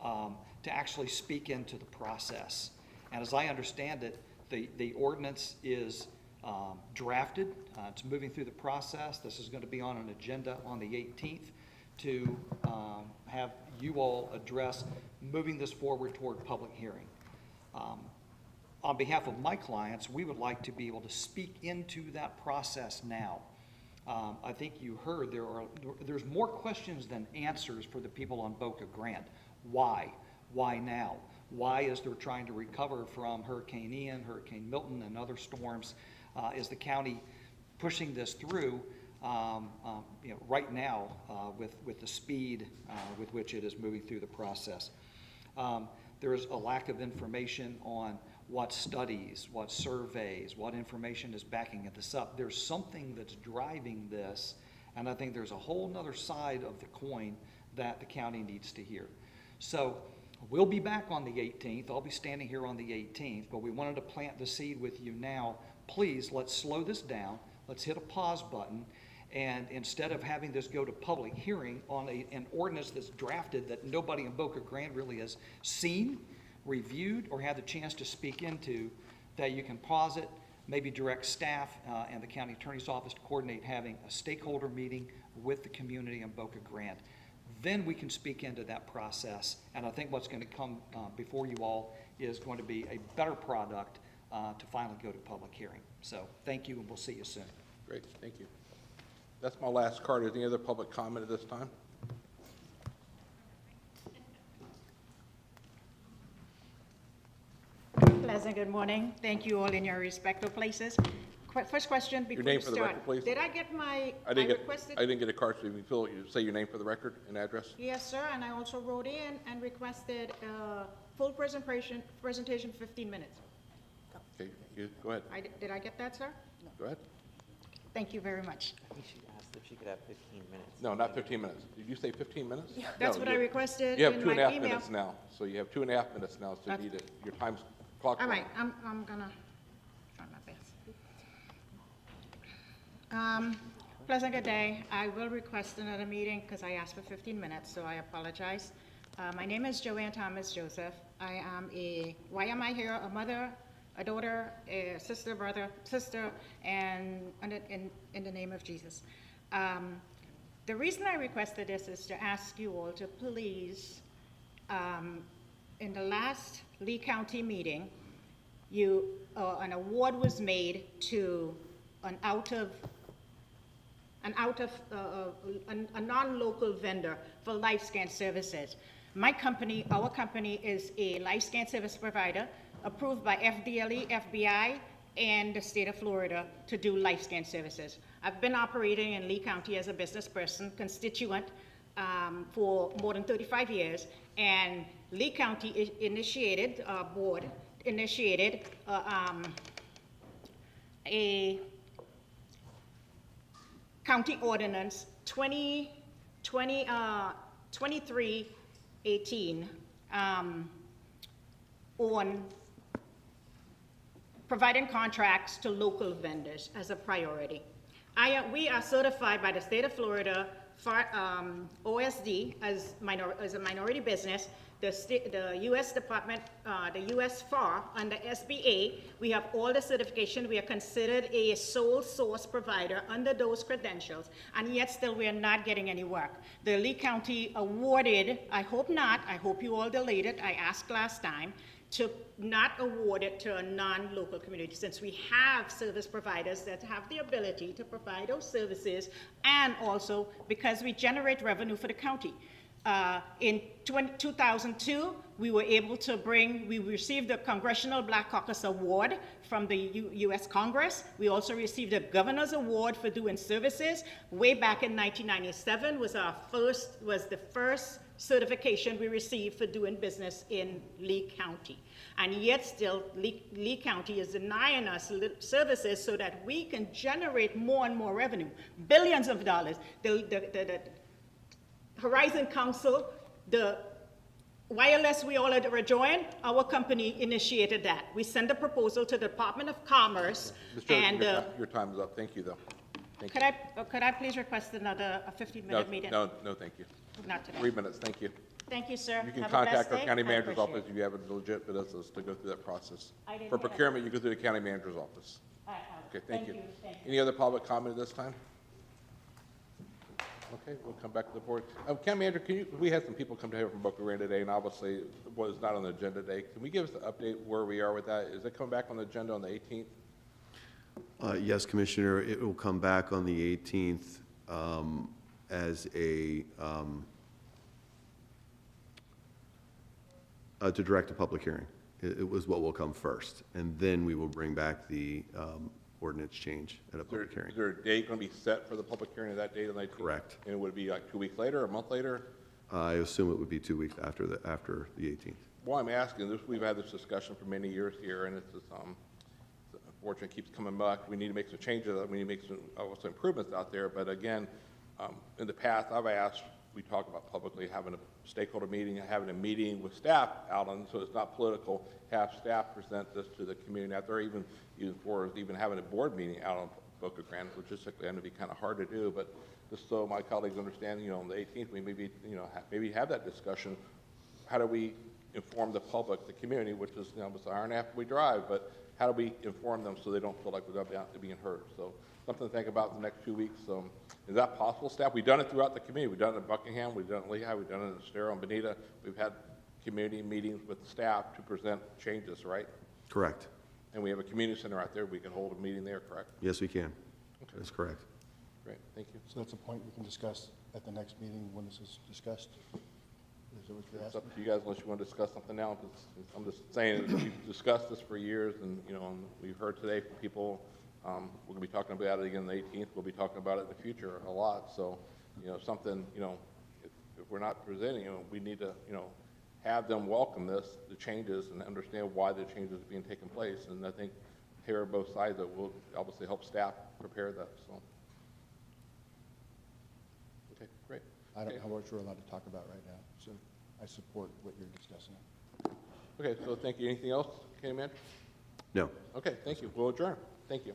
S21: to actually speak into the process. And as I understand it, the ordinance is drafted. It's moving through the process. This is going to be on an agenda on the 18th to have you all address moving this forward toward public hearing. On behalf of my clients, we would like to be able to speak into that process now. I think you heard there's more questions than answers for the people on Boca Grande. Why? Why now? Why, as they're trying to recover from Hurricane Ian, Hurricane Milton, and other storms, is the county pushing this through right now with the speed with which it is moving through the process? There is a lack of information on what studies, what surveys, what information is backing this up. There's something that's driving this, and I think there's a whole nother side of the coin that the county needs to hear. So we'll be back on the 18th. I'll be standing here on the 18th, but we wanted to plant the seed with you now. Please, let's slow this down. Let's hit a pause button. And instead of having this go to public hearing on an ordinance that's drafted that nobody in Boca Grande really has seen, reviewed, or had the chance to speak into, that you can pause it, maybe direct staff and the county attorney's office to coordinate having a stakeholder meeting with the community in Boca Grande. Then we can speak into that process, and I think what's going to come before you all is going to be a better product to finally go to public hearing. So thank you, and we'll see you soon.
S1: Great, thank you. That's my last card. Is there any other public comment at this time?
S22: Pleasant good morning. Thank you all in your respective places. First question before
S1: Your name
S22: you
S1: for the
S22: start.
S1: record, please.
S22: Did I get my,
S1: I didn't
S22: requested?
S1: get a card, so if you feel you say your name for the record and address.
S22: Yes, sir, and I also wrote in and requested full presentation, 15 minutes.
S1: Okay, go ahead.
S22: Did I get that, sir? No.
S1: Go ahead.
S22: Thank you very much.
S4: I think she asked if she could have 15 minutes.
S1: No, not 15 minutes. Did you say 15 minutes?
S22: That's
S1: No,
S22: what I requested
S1: You have
S22: in
S1: two and
S22: my
S1: a half
S22: email.
S1: minutes now, so you have 2.5 minutes now, so you need it. Your time's clocked.
S22: All right, I'm gonna try my best. Pleasant good day. I will request another meeting because I asked for 15 minutes, so I apologize. My name is Joanne Thomas Joseph. I am why am I here? A mother, a daughter, a sister, brother, sister, and in the name of Jesus. The reason I requested this is to ask you all to please, in the last Lee County meeting, an award was made to a non-local vendor for life scan services. My company, our company, is a life scan service provider approved by FDLE, FBI, and the state of Florida to do life scan services. I've been operating in Lee County as a business person, constituent, for more than 35 years, and Lee County initiated, board initiated a county ordinance 23 18 on providing contracts to local vendors as a priority. We are certified by the state of Florida for OSD as a minority business. The U.S. Department, the U.S. FAR under SBA, we have all the certification. We are considered a sole source provider under those credentials, and yet still we are not getting any work. The Lee County awarded, I hope not, I hope you all delayed it, I asked last time, to not award it to a non-local community, since we have service providers that have the ability to provide those services, and also because we generate revenue for the county. In 2002, we were able to we received the Congressional Black Caucus Award from the U.S. Congress. We also received a Governor's Award for doing services. Way back in 1997 was the first certification we received for doing business in Lee County. And yet still, Lee County is denying us services so that we can generate more and more revenue, billions of dollars. The Horizon Council, the wireless we all rejoin, our company initiated that. We sent a proposal to the Department of Commerce. And
S1: your time is up. Thank you, though. Thank
S22: could I please request another 15-minute meeting?
S1: No, thank you.
S22: Not today.
S1: 3 minutes, thank you.
S22: Thank you, sir.
S1: You can
S22: Have a blessed
S1: contact our
S22: day.
S1: county
S22: I
S1: manager's
S22: appreciate
S1: office if you have a legit business to go through that process.
S22: I didn't
S1: For
S22: hear that.
S1: procurement, you go through the county manager's office. Okay, thank you.
S22: Thank you.
S1: Any other public comment at this time? Okay, we'll come back to the board. County manager, we had some people come here from Boca Grande today, and obviously it was not on the agenda today. Can we give us an update where we are with that? Is it coming back on the agenda on the 18th?
S2: Yes, Commissioner, it will come back on the 18th as to direct a public hearing. It was what will come first, and then we will bring back the ordinance change at a public hearing.
S1: Is there a date going to be set for the public hearing of that date on the 18th?
S2: Correct.
S1: And it would be like 2 weeks later, a month later?
S2: I assume it would be 2 weeks after the 18th.
S1: Well, I'm asking this, we've had this discussion for many years here, and it's just, unfortunately, it keeps coming back. We need to make some changes, we need to make some improvements out there, but again, in the past, I've asked, we talk about publicly having a stakeholder meeting, having a meeting with staff out on, so it's not political, have staff present this to the community out there, even having a board meeting out on Boca Grande, logistically, I know it'd be kind of hard to do, but just so my colleagues understand, on the 18th, we maybe, maybe have that discussion. How do we inform the public, the community, which is, it's an hour and a half we drive, but how do we inform them so they don't feel like they're being heard? So something to think about in the next 2 weeks. Is that possible, staff? We've done it throughout the community. We've done it in Buckingham, we've done it in Lehigh, we've done it in Estero and Bonita. We've had community meetings with staff to present changes, right?
S2: Correct.
S1: And we have a community center out there. We can hold a meeting there, correct?
S2: Yes, we can.
S1: Okay.
S2: That's correct.
S1: Great, thank you.
S8: So that's a point we can discuss at the next meeting when this is discussed? Is that what you're
S1: It's
S8: asking?
S1: up to you guys unless you want to discuss something now. I'm just saying, we've discussed this for years, and, we've heard today from people, we're going to be talking about it again on the 18th. We'll be talking about it in the future a lot. So, something, if we're not presenting, we need to, have them welcome this, the changes, and understand why the changes are being taken place. And I think hearing both sides that will obviously help staff prepare that, so. Okay, great.
S8: I don't know how much we're allowed to talk about right now, so I support what you're discussing.
S1: Okay, so thank you. Anything else, County Manager?
S2: No.
S1: Okay, thank you. We'll adjourn. Thank you.